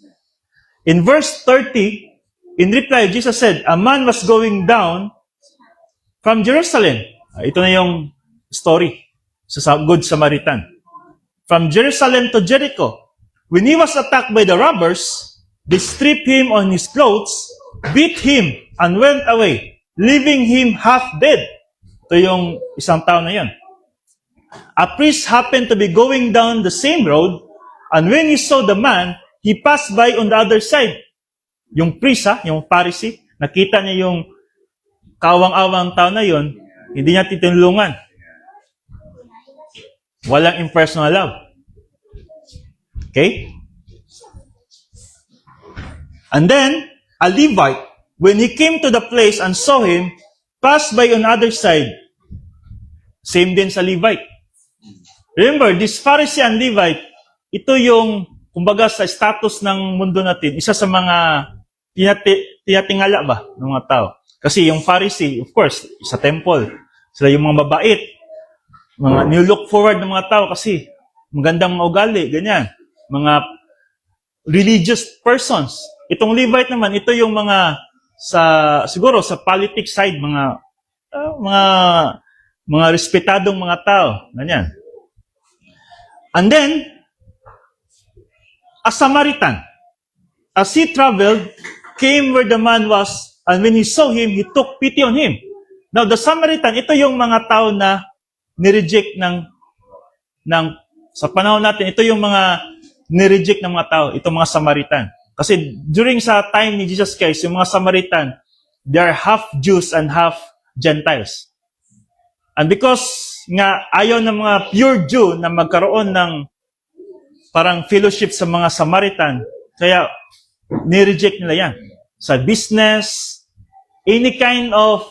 In verse 30, in reply, Jesus said, a man was going down from Jerusalem. Ito na yung story sa Good Samaritan. From Jerusalem to Jericho. When he was attacked by the robbers, they stripped him on his clothes, beat him, and went away, leaving him half dead. Ito yung isang tao na yon. A priest happened to be going down the same road, and when he saw the man, he passed by on the other side. Yung priest, yung Pharisee, nakita niya yung kawang-awang tao na yon, hindi niya titinulungan. Walang impersonal love. Okay? And then, a Levite, when he came to the place and saw him, passed by on the other side. Same din sa Levite. Remember, this Pharisee and Levite, ito yung, kumbaga sa status ng mundo natin, isa sa mga tinatingala ba ng mga tao. Kasi yung Pharisee, of course, sa temple, sila yung mga mabait, mga nilook forward ng mga tao kasi magandang mga ugali, ganyan. Mga religious persons. Itong Levite naman, ito yung mga siguro sa politics side, mga respetadong mga tao, ganyan. And then, a Samaritan, as he traveled, came where the man was, and when he saw him, he took pity on him. Now, the Samaritan, ito yung mga tao na nireject sa panahon natin, ito yung mga nireject ng mga tao, itong mga Samaritan. Kasi during sa time ni Jesus Christ, yung mga Samaritan, they are half Jews and half Gentiles. And because nga ayaw ng mga pure Jew na magkaroon ng parang fellowship sa mga Samaritan, kaya nireject nila yan. Sa business, any kind of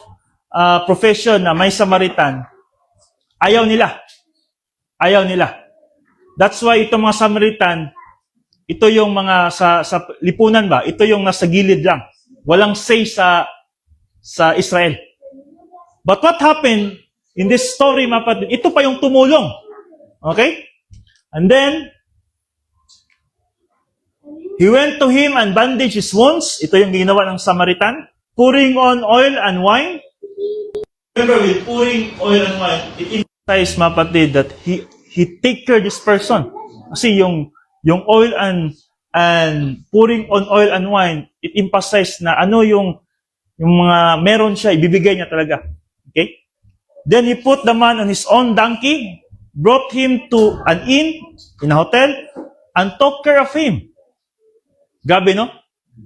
profession na may Samaritan, ayaw nila. Ayaw nila. That's why itong mga Samaritan, ito yung mga sa lipunan ba, ito yung nasa gilid lang. Walang say sa Israel. But what happened in this story, mapatid, ito pa yung tumulong. Okay? And then, he went to him and bandaged his wounds. Ito yung ginawa ng Samaritan. Pouring on oil and wine. Remember, with pouring oil and wine, it implies, mapatid, that he take care of this person. Kasi yung oil and pouring on oil and wine, it emphasizes na ano yung mga meron siya, ibibigay niya talaga. Okay? Then he put the man on his own donkey, brought him to an inn, in a hotel, and took care of him. Gabi, no?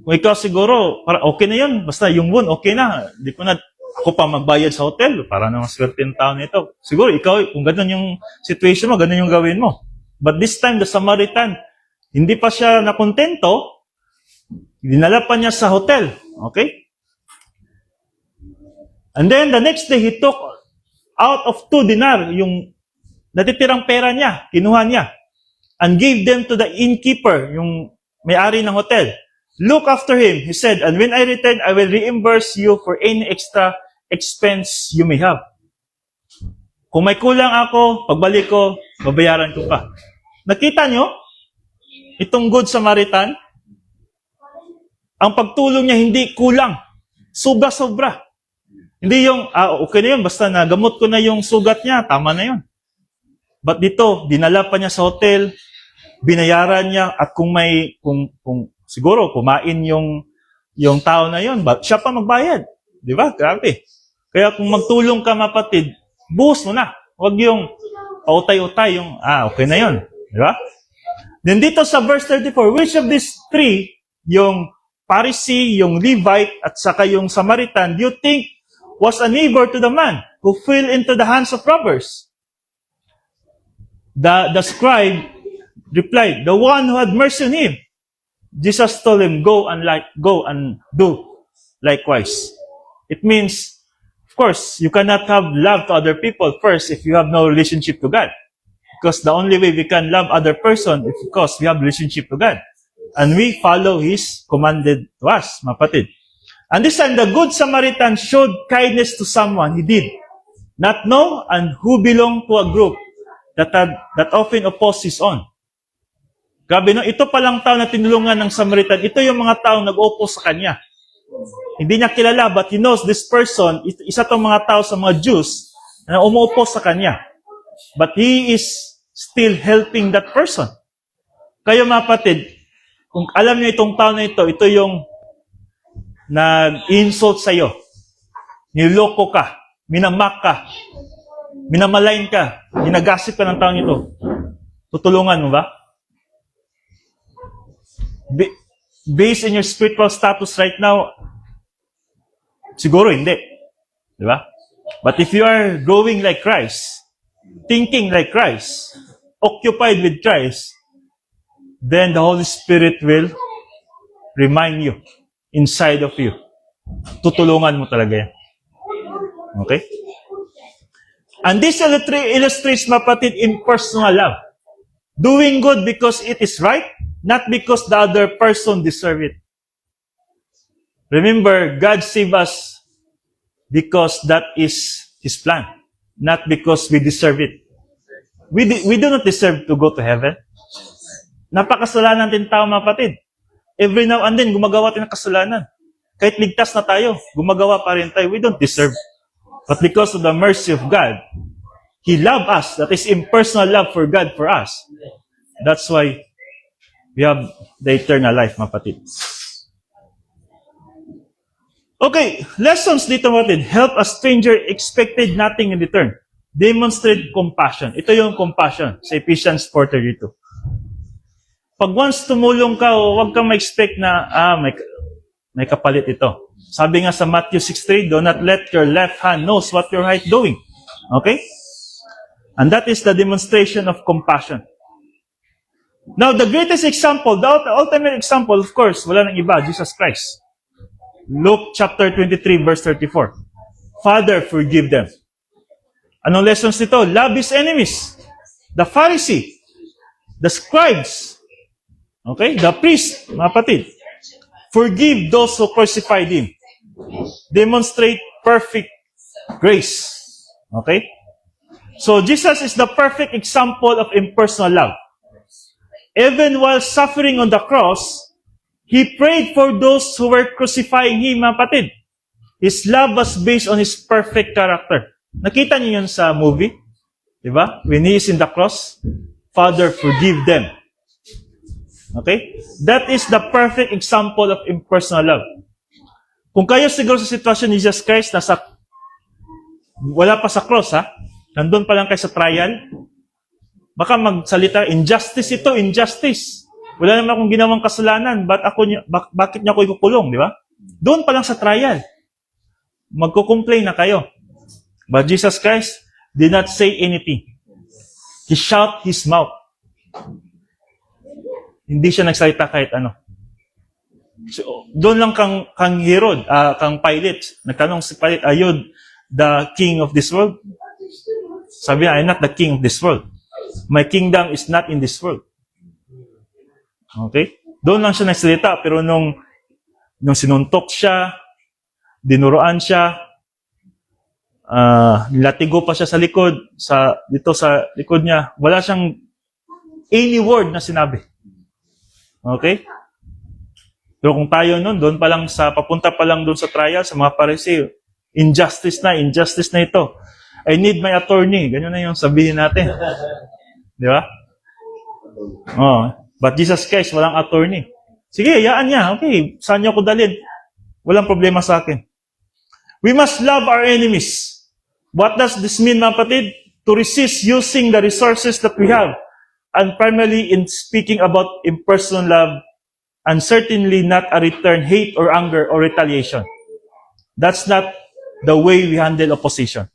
Kung ikaw siguro, okay na yun. Basta yung wound, okay na. Di ko na, ako pa magbayad sa hotel. Para naman swerte yung tao nito. Siguro, ikaw, kung ganun yung situation mo, ganun yung gawin mo. But this time, the Samaritan, hindi pa siya nakontento, dinala pa niya sa hotel. Okay? And then, the next day, he took out of 2 dinar, yung natitirang pera niya, kinuha niya, and gave them to the innkeeper, yung may-ari ng hotel. Look after him, he said, and when I return, I will reimburse you for any extra expense you may have. Kung may kulang ako, pagbalik ko, babayaran ko pa. Nakita nyo? Itong Good Samaritan, ang pagtulong niya hindi kulang. Sobra-sobra. Hindi yung, okay na yun, basta nagamot ko na yung sugat niya, tama na yun. But dito, dinala pa niya sa hotel, binayaran niya, at kung siguro, kumain yung tao na yun, siya pa magbayad. Di ba? Grabe. Kaya kung magtulong ka, mapatid, buhos mo na. Huwag yung pautay-utay, yung, okay na yun. Di ba? Then dito sa verse 34, which of these 3, yung Pharisee, yung Levite, at saka yung Samaritan, do you think was a neighbor to the man who fell into the hands of robbers? The scribe replied, the one who had mercy on him. Jesus told him, go and do likewise. It means, of course, you cannot have love to other people first if you have no relationship to God. Because the only way we can love other person is because we have relationship to God. And we follow His commanded to us, mapatid. And this time, the Good Samaritan showed kindness to someone he did not know and who belonged to a group that often opposed his own. Grabe, no? Ito palang tao na tinulungan ng Samaritan, ito yung mga tao nag-oppose sa kanya. Hindi niya kilala, but he knows this person, isa tong mga tao sa mga Jews na umuoppose sa kanya. But he is still helping that person. Kayo mga kapatid, kung alam niyo itong tao na ito yung nag-insult sa'yo. Niloko ka. minamak ka, minamalain ka, ginagasip ka ng taong ito, tutulungan mo ba? Based on your spiritual status right now, siguro hindi. Di ba? But if you are growing like Christ, thinking like Christ, occupied with Christ, then the Holy Spirit will remind you inside of you. Tutulungan mo talaga yan. Okay? And this illustrates, mapatid, impersonal love. Doing good because it is right, not because the other person deserves it. Remember, God saved us because that is His plan, not because we deserve it. We do not deserve to go to heaven. Napakasalanan din tao, mapatid. Every now and then, gumagawa tayo ng kasalanan. Kahit ligtas na tayo, gumagawa pa rin tayo. We don't deserve. But because of the mercy of God, He loved us. That is impersonal love for God for us. That's why we have the eternal life, mapatid. Okay, lessons dito, mapatid. Help a stranger expected nothing in return. Demonstrate compassion. Ito yung compassion sa Ephesians 4:32. Pag once tumulong ka, huwag kang ma-expect na, may kapalit ito. Sabi nga sa Matthew 6:3, do not let your left hand knows what your right doing. Okay? And that is the demonstration of compassion. Now, the greatest example, the ultimate example, of course, wala nang iba, Jesus Christ. Luke chapter 23, verse 34. Father, forgive them. Anong lessons nito? Love his enemies. The Pharisee, the scribes, okay, the priest, mga kapatid. Forgive those who crucified him. Demonstrate perfect grace. Okay? So, Jesus is the perfect example of impersonal love. Even while suffering on the cross, He prayed for those who were crucifying Him, mga kapatid. His love was based on His perfect character. Nakita niyo yun sa movie? Diba? When He is in the cross, Father, forgive them. Okay? That is the perfect example of impersonal love. Kung kayo siguro sa sitwasyon ni Jesus Christ, wala pa sa cross, ha? Nandun pa lang kayo sa trial, baka magsalita, injustice ito, injustice. Wala naman akong ginawang kasalanan, bakit niya ako ikukulong, di ba? Doon pa lang sa trial, magko-complain na kayo. But Jesus Christ did not say anything. He shut His mouth. Hindi siya nagsalita kahit ano. So, doon lang kang Herod, kang Pilate. Nagtanong si Pilate, are you the king of this world? Sabi niya, I'm not the king of this world. My kingdom is not in this world. Okay? Doon lang siya nagsalita. Pero nung sinuntok siya, dinuroan siya, nilatigo pa siya sa likod, dito sa likod niya, wala siyang any word na sinabi. Okay? Pero kung tayo nun, doon pa lang papunta pa lang doon sa trial, sa mga Pariseo, injustice na ito. I need my attorney. Ganyan na yung sabihin natin. Di ba? Oh, but Jesus Christ, walang attorney. Sige, hayaan niya. Okay, saan niyo ako dalhin? Walang problema sa akin. We must love our enemies. What does this mean, mga kapatid? To resist using the resources that we have. And primarily in speaking about impersonal love, and certainly not a return hate or anger or retaliation. That's not the way we handle opposition.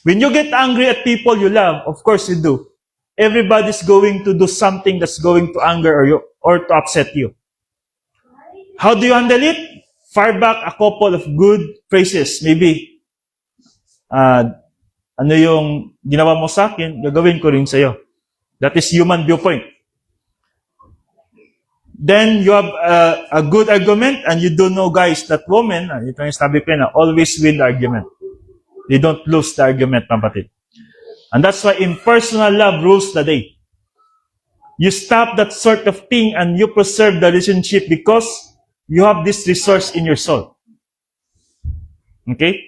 When you get angry at people you love, of course you do. Everybody's going to do something that's going to anger or to upset you. How do you handle it? Fire back a couple of good phrases. Maybe, ano yung ginawa mo sa akin, gagawin ko rin sa'yo. That is human viewpoint. Then you have a good argument and you don't know, guys, that women, ito yung sabi ko na, always win the argument. They don't lose the argument, kapatid. And that's why impersonal love rules the day. You stop that sort of thing and you preserve the relationship because you have this resource in your soul. Okay?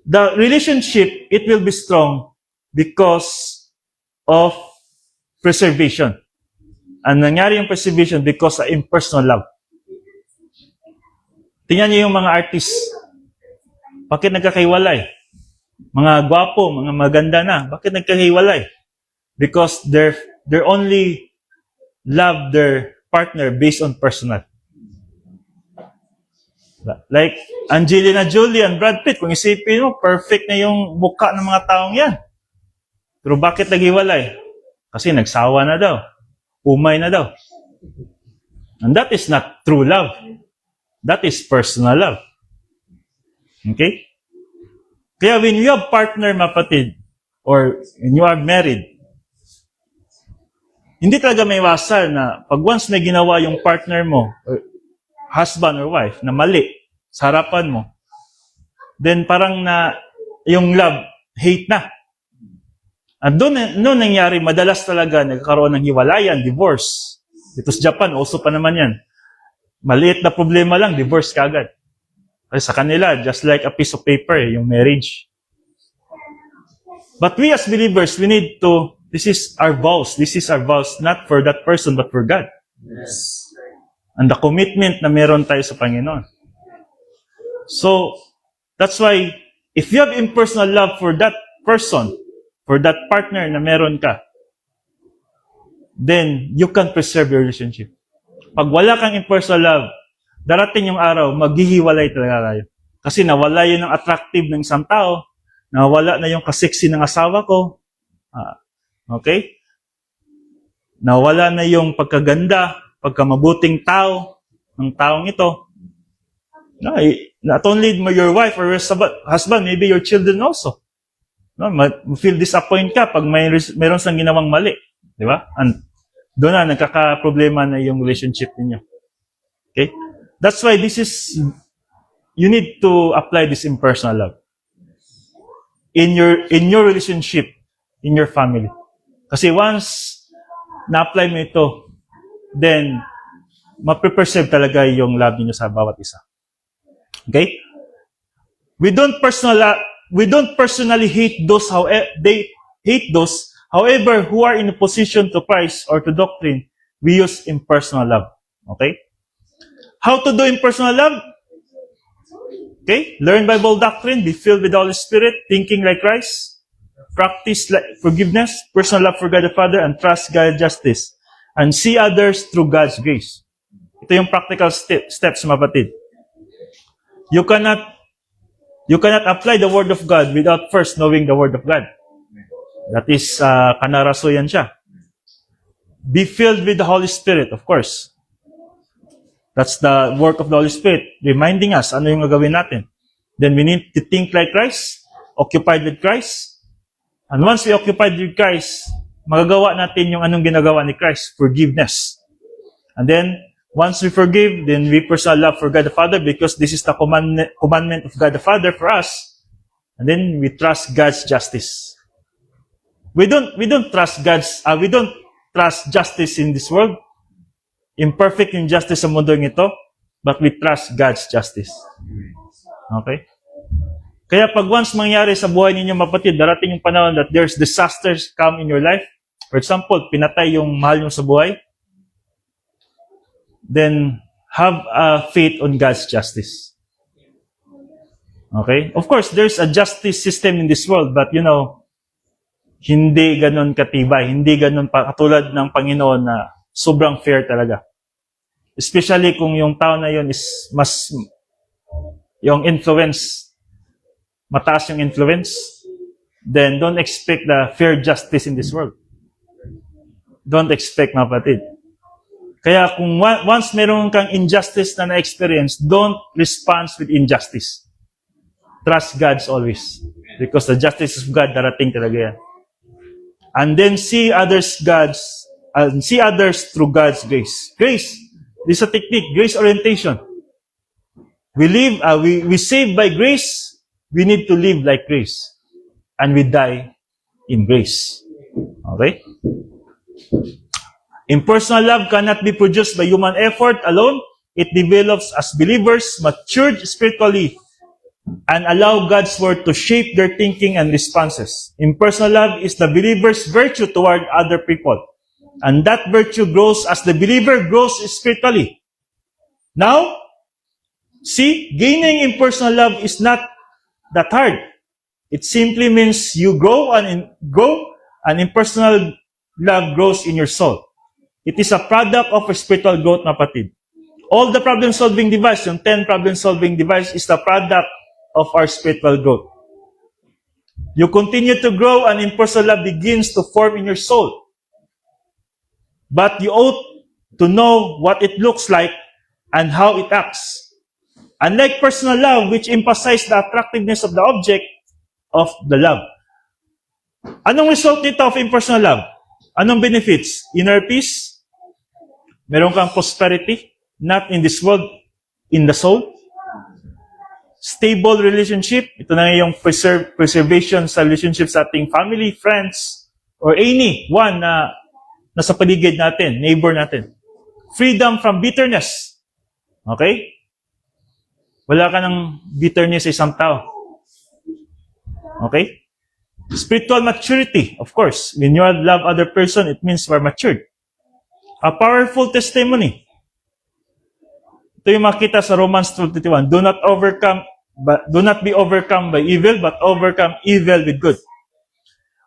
The relationship, it will be strong because of preservation. And nangyari yung preservation because of impersonal love. Tingnan niyo yung mga artists. Bakit nagkakahiwalay? Mga gwapo, mga maganda na. Bakit nagkakahiwalay? Because they're only love their partner based on personal. Like Angelina Jolie and Brad Pitt, kung isipin mo, perfect na yung mukha ng mga taong yan. Pero bakit naghiwalay? Kasi nagsawa na daw. Umay na daw. And that is not true love. That is personal love. Okay? Kaya when you have partner, mapatid, or when you are married, hindi talaga may iwasan na pag once may ginawa yung partner mo, or husband or wife, na mali sa harapan mo, then parang na yung love, hate na. At doon nangyari, madalas talaga nagkakaroon ng hiwalayan, divorce. Dito sa Japan, also pa naman yan. Maliit na problema lang, divorce kagad. Kasi sa kanila, just like a piece of paper, yung marriage. But we as believers, we need to, this is our vows, not for that person, but for God. Yes. And the commitment na meron tayo sa Panginoon. So, that's why, if you have impersonal love for that person, for that partner na meron ka, then you can preserve your relationship. Pag wala kang impersonal love, darating yung araw, maghihiwalay talaga kayo. Kasi nawala yun ang attractive ng isang tao, nawala na yung kasexy ng asawa ko, okay? Nawala na yung pagkaganda, pagkamabuting tao ng taong ito. No, not only your wife or your husband, maybe your children also. No, feel disappoint ka pag mayroon sang ginawang mali. Di ba? And doon na, nagkaka-problema na yung relationship ninyo. Okay? That's why you need to apply this impersonal love. In your relationship, in your family. Kasi once na-apply mo ito, then mapreserve talaga yung love niyo sa bawat isa. Okay? We don't personally hate those however who are in opposition to Christ or to doctrine. We use impersonal love. Okay? How to do impersonal love? Okay? Learn Bible doctrine, be filled with the Holy Spirit, thinking like Christ, practice forgiveness, personal love for God the Father, and trust God's justice. And see others through God's grace. Ito yung practical steps, mapatid. You cannot apply the Word of God without first knowing the Word of God. That is, kanaraso yan siya. Be filled with the Holy Spirit, of course. That's the work of the Holy Spirit, reminding us ano yung gagawin natin. Then we need to think like Christ, occupied with Christ. And once we occupied with Christ, magagawa natin yung anong ginagawa ni Christ, forgiveness. And then, once we forgive, then we personal love for God the Father because this is the commandment of God the Father for us. And then we trust God's justice. We don't trust justice in this world. Imperfect yung justice sa mundong ito, but we trust God's justice. Okay? Kaya pag once mangyari sa buhay ninyo, mapatid, darating yung panahon that there's disasters come in your life. For example, pinatay yung mahal nyo sa buhay. Then, have faith on God's justice. Okay? Of course, there's a justice system in this world, but hindi ganun katibay, hindi ganun katulad ng Panginoon na sobrang fair talaga. Especially kung yung tao na yun is yung influence, mataas yung influence, then don't expect the fair justice in this world. Don't expect, mga kapatid. Kaya kung once meron kang injustice na na-experience, don't respond with injustice. Trust God's always. Because the justice of God, darating talaga yan. And then see others through God's grace. Grace, this is a technique, grace orientation. We save by grace, we need to live like grace. And we die in grace. Okay? Impersonal love cannot be produced by human effort alone. It develops as believers matured spiritually and allow God's word to shape their thinking and responses. Impersonal love is the believer's virtue toward other people. And that virtue grows as the believer grows spiritually. Now, see, gaining impersonal love is not that hard. It simply means you grow and impersonal love grows in your soul. It is a product of a spiritual growth, kapatid. All the problem-solving device, yung 10 problem-solving device, is the product of our spiritual growth. You continue to grow and impersonal love begins to form in your soul. But you ought to know what it looks like and how it acts. Unlike personal love, which emphasizes the attractiveness of the object of the love. Anong result nito of impersonal love? Anong benefits? Inner peace? Meron kang prosperity? Not in this world, in the soul? Stable relationship? Ito na yung preservation sa relationship sa ating family, friends, or anyone na nasa paligid natin, neighbor natin. Freedom from bitterness. Okay? Wala ka ng bitterness sa isang tao. Okay? Spiritual maturity, of course. When you love other person, it means you are matured. A powerful testimony. Ito yung makita sa Romans 12:21. Do not be overcome by evil, but overcome evil with good.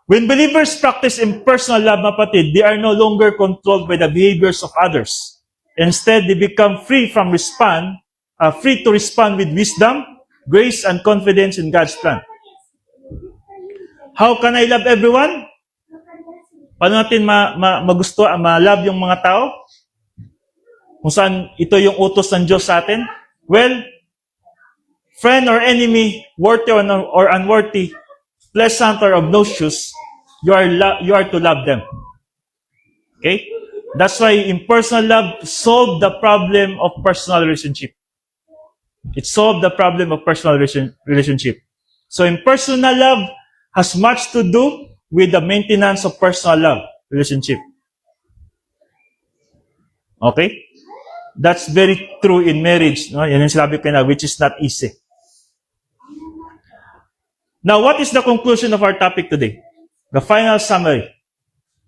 When believers practice impersonal love, kapatid, they are no longer controlled by the behaviors of others. Instead, they become free to respond with wisdom, grace, and confidence in God's plan. How can I love everyone? Paano natin ma-love yung mga tao? Kung saan ito yung utos ng Diyos sa atin? Well, friend or enemy, worthy or unworthy, pleasant or obnoxious, you are to love them. Okay? That's why impersonal love solved the problem of personal relationship. It solved the problem of personal relationship. So impersonal love has much to do with the maintenance of personal love relationship. Okay? That's very true in marriage. No? Yan yung sinabi ko na, which is not easy. Now, what is the conclusion of our topic today? The final summary.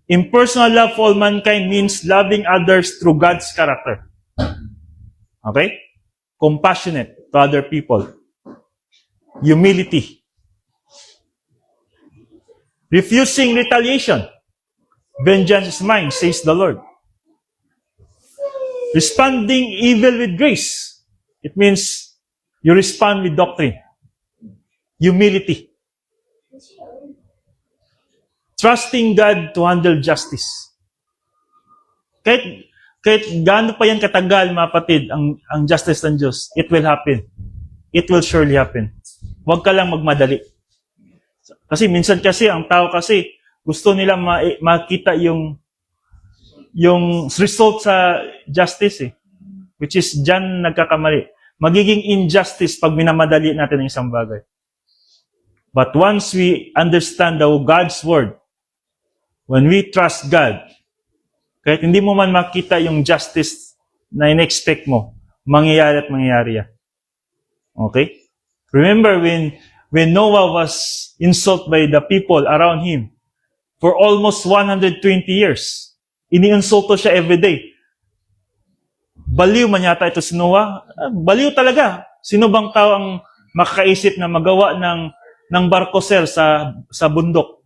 Impersonal love for all mankind means loving others through God's character. Okay? Compassionate to other people. Humility. Refusing retaliation. Vengeance is mine, says the Lord. Responding evil with grace. It means you respond with doctrine. Humility. Trusting God to handle justice. Kahit gaano pa yan katagal, mga kapatid, ang justice ng Diyos, it will happen. It will surely happen. Huwag ka lang magmadali. Kasi minsan kasi, ang tao kasi, gusto nila makita yung result sa justice eh. Which is, dyan nagkakamali. Magiging injustice pag minamadali natin ang isang bagay. But once we understand God's Word, when we trust God, kahit hindi mo man makita yung justice na in-expect mo, mangyayari at mangyayari yan. Okay? Remember when Noah was insulted by the people around him for almost 120 years, iniinsulto siya everyday. Baliw man yata ito si Noah. Baliw talaga. Sino bang tao ang makakaisip na magawa ng barko, sir, sa bundok?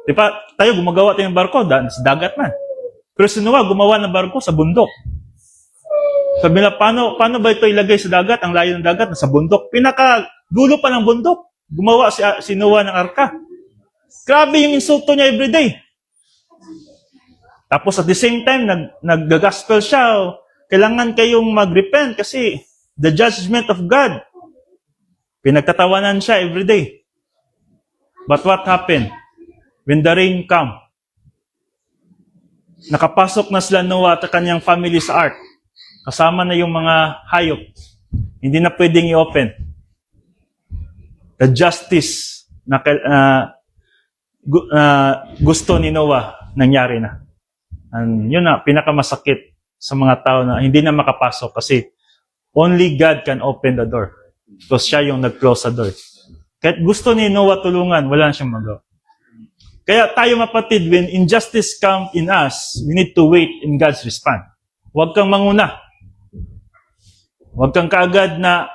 Di ba? Tayo gumagawa tayo ng barko, sa dagat na. Pero si Noah gumawa ng barko sa bundok. Sabi na, paano ba ito ilagay sa dagat? Ang layo ng dagat, sa bundok. Pinaka-dulo pa ng bundok. Gumawa si Noah ng arka. Grabe yung insulto niya everyday. Tapos at the same time, nag-gospel siya, kailangan kayong mag-repent kasi the judgment of God. Pinagtatawanan siya everyday. But what happened? When the rain come, nakapasok na sila Noah at kanyang family sa ark. Kasama na yung mga hayop. Hindi na pwedeng i-open. The justice na gusto ni Noah, nangyari na. And yun na, pinakamasakit sa mga tao na hindi na makapasok kasi only God can open the door. Because siya yung nag-close sa door. Kahit gusto ni Noah tulungan, wala na siyang magawa. Kaya tayo, mapatid, when injustice comes in us, we need to wait in God's response. Huwag kang manguna. Huwag kang kaagad na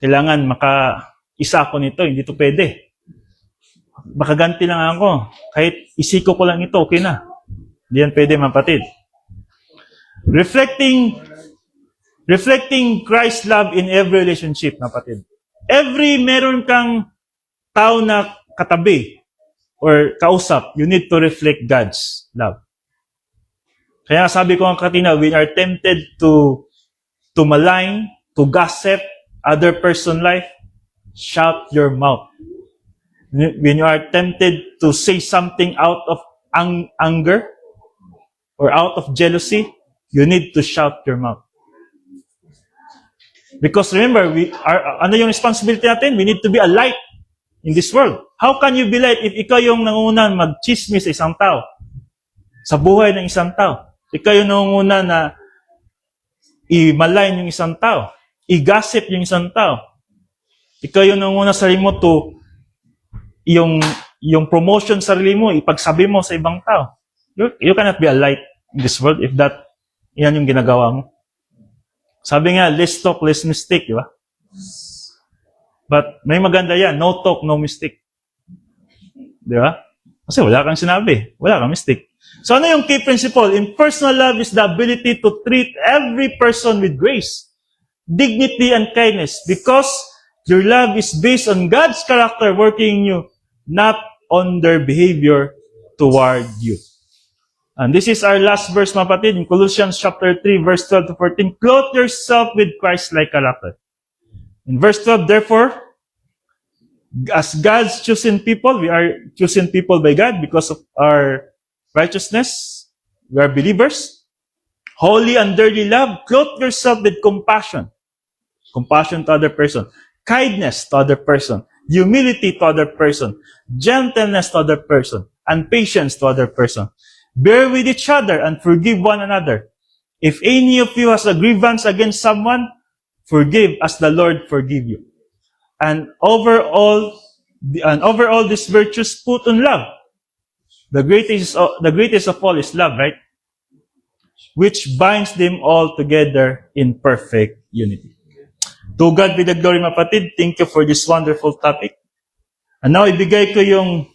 Kailangan maka-isa ako nito, hindi to pwede. Makaganti lang ako. Kahit isiko ko lang ito, okay na. Hindi yan pwede, mga kapatid. Reflecting Christ's love in every relationship, mga kapatid. Meron kang tao na katabi or kausap, you need to reflect God's love. Kaya sabi ko ang katina, we are tempted to malign, to gossip other person's life, shut your mouth. When you are tempted to say something out of anger or out of jealousy, you need to shout your mouth. Because remember, ano yung responsibility natin? We need to be a light in this world. How can you be light if ikaw yung nangunguna mag-chismis sa isang tao? Sa buhay ng isang tao. Ikaw yung nangunguna na i-malign yung isang tao. I-gossip yung isang tao. Ikaw yung nangunguna sa sarili mo to yung promotion sa sarili mo, ipagsabi mo sa ibang tao. You cannot be a light in this world if yan yung ginagawa mo. Sabi nga, less talk, less mistake, di ba? But may maganda yan, no talk, no mistake. Di ba? Kasi wala kang sinabi, wala kang mistake. So ano yung key principle? In personal love is the ability to treat every person with grace, dignity, and kindness because your love is based on God's character working in you, not on their behavior toward you. And this is our last verse, mga kapatid, in Colossians chapter 3, verse 12 to 14. Clothe yourself with Christ-like character. In verse 12, therefore, as God's chosen people, we are chosen people by God because of our righteousness. We are believers. Holy and dearly loved, clothe yourself with compassion. Compassion to other person. Kindness to other person. Humility to other person. Gentleness to other person. And patience to other person. Bear with each other and forgive one another. If any of you has a grievance against someone, forgive as the Lord forgive you. And over all these virtues put on love. The greatest of all is love, right? Which binds them all together in perfect unity. To God be the glory, mga kapatid. Thank you for this wonderful topic. And now, ibigay ko yung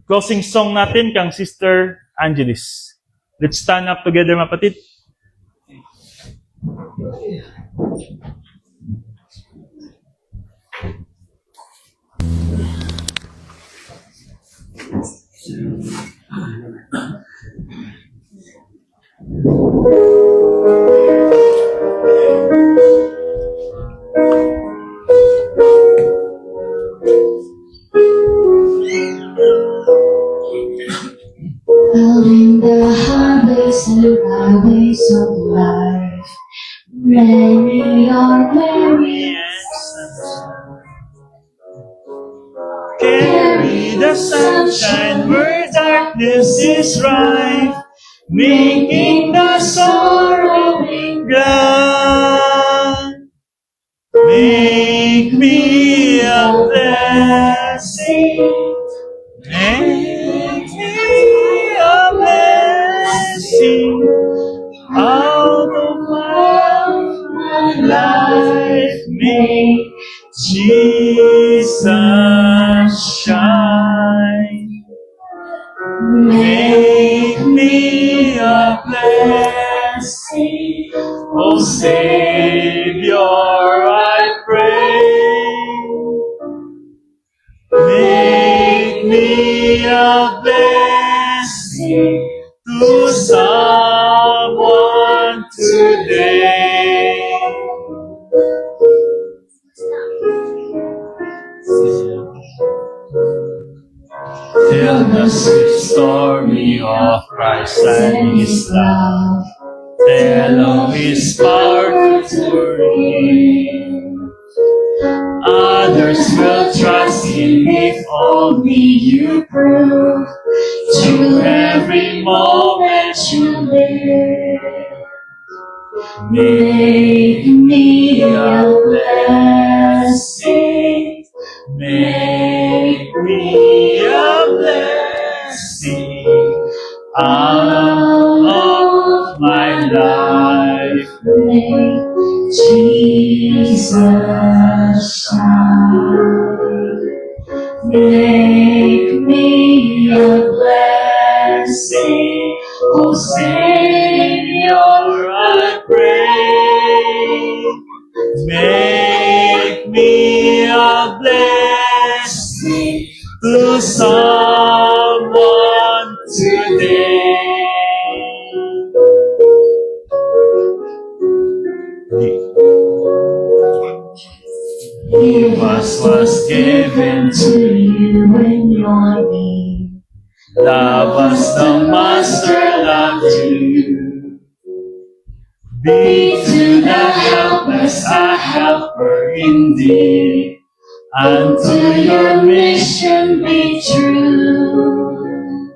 closing song natin kang Sister Angelis. Let's stand up together, mga kapatid. In the highways and byways of life, many are weary. Carry the sunshine where darkness is rife, making the sorrowing glad. Make me a blessing. Make me a blessing out of my life. Make Jesus shine. Make me a blessing, oh Savior, I pray. Make me a blessing to someone today. Tell the sweet story of Christ and His love. Tell of His power to redeem. Others will trust Him if only you prove to every moment you live. Make me a blessing. Make me a blessing out of my life. Make Jesus, shine. Make me a blessing, oh Savior, I pray. Make me a blessing to someone today. Give us what's given to you in your need. Love us, the Master, love to you. Be to the helpless a helper indeed. Unto your mission be true.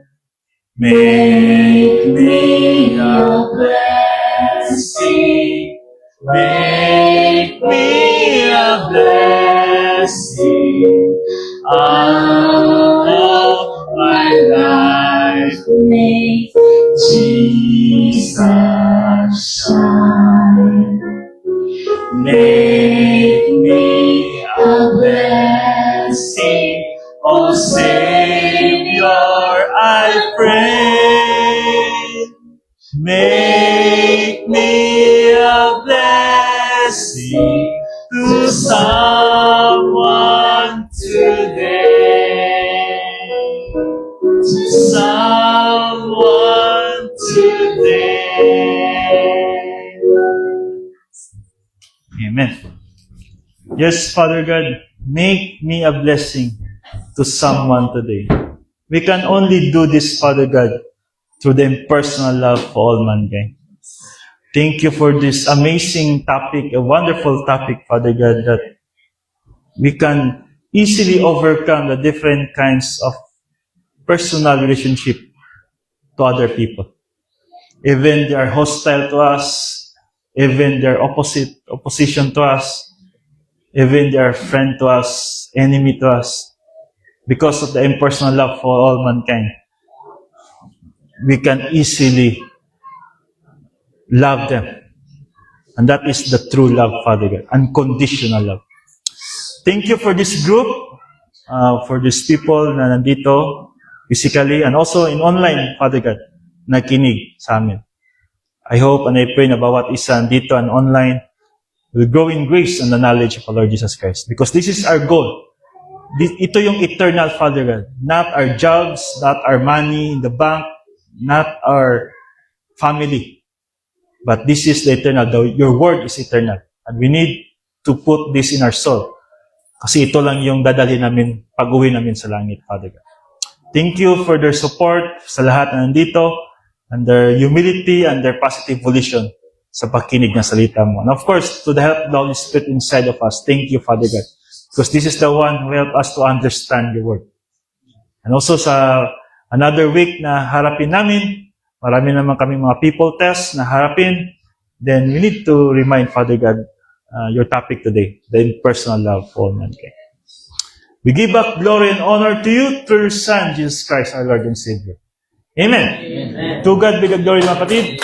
Make me a blessing. Make me a blessing. All of my life make Jesus shine. Make me a blessing, oh Savior, I pray. Make me a blessing to someone today. To someone today. Amen. Yes, Father God, make me a blessing to someone today. We can only do this, Father God, through the impersonal love for all mankind. Thank you for this amazing topic, a wonderful topic, Father God, that we can easily overcome the different kinds of personal relationship to other people. Even they are hostile to us, even they are opposition to us, even they are friend to us, enemy to us, because of the impersonal love for all mankind, we can easily love them. And that is the true love, Father God, unconditional love. Thank you for this group, for these people na nandito physically and also in online, Father God, nakinig sa amin. I hope and I pray na bawat isa nandito and online will grow in grace and the knowledge of our Lord Jesus Christ. Because this is our goal. Ito yung eternal, Father God. Not our jobs, not our money in the bank, not our family. But this is the eternal. Your word is eternal. And we need to put this in our soul. Kasi ito lang yung dadalhin namin, pag-uwi namin sa langit, Father God. Thank you for their support sa lahat na nandito, and their humility and their positive volition sa pagkinig ng salita mo. And of course, to the help of the Holy Spirit inside of us, thank you, Father God. Because this is the one who helped us to understand your word. And also sa another week na harapin namin, marami naman kami mga people test na harapin, then we need to remind, Father God, your topic today, the impersonal love for all mankind. We give back glory and honor to you through your Son, Jesus Christ, our Lord and Savior. Amen. To God be the glory, mga kapatid.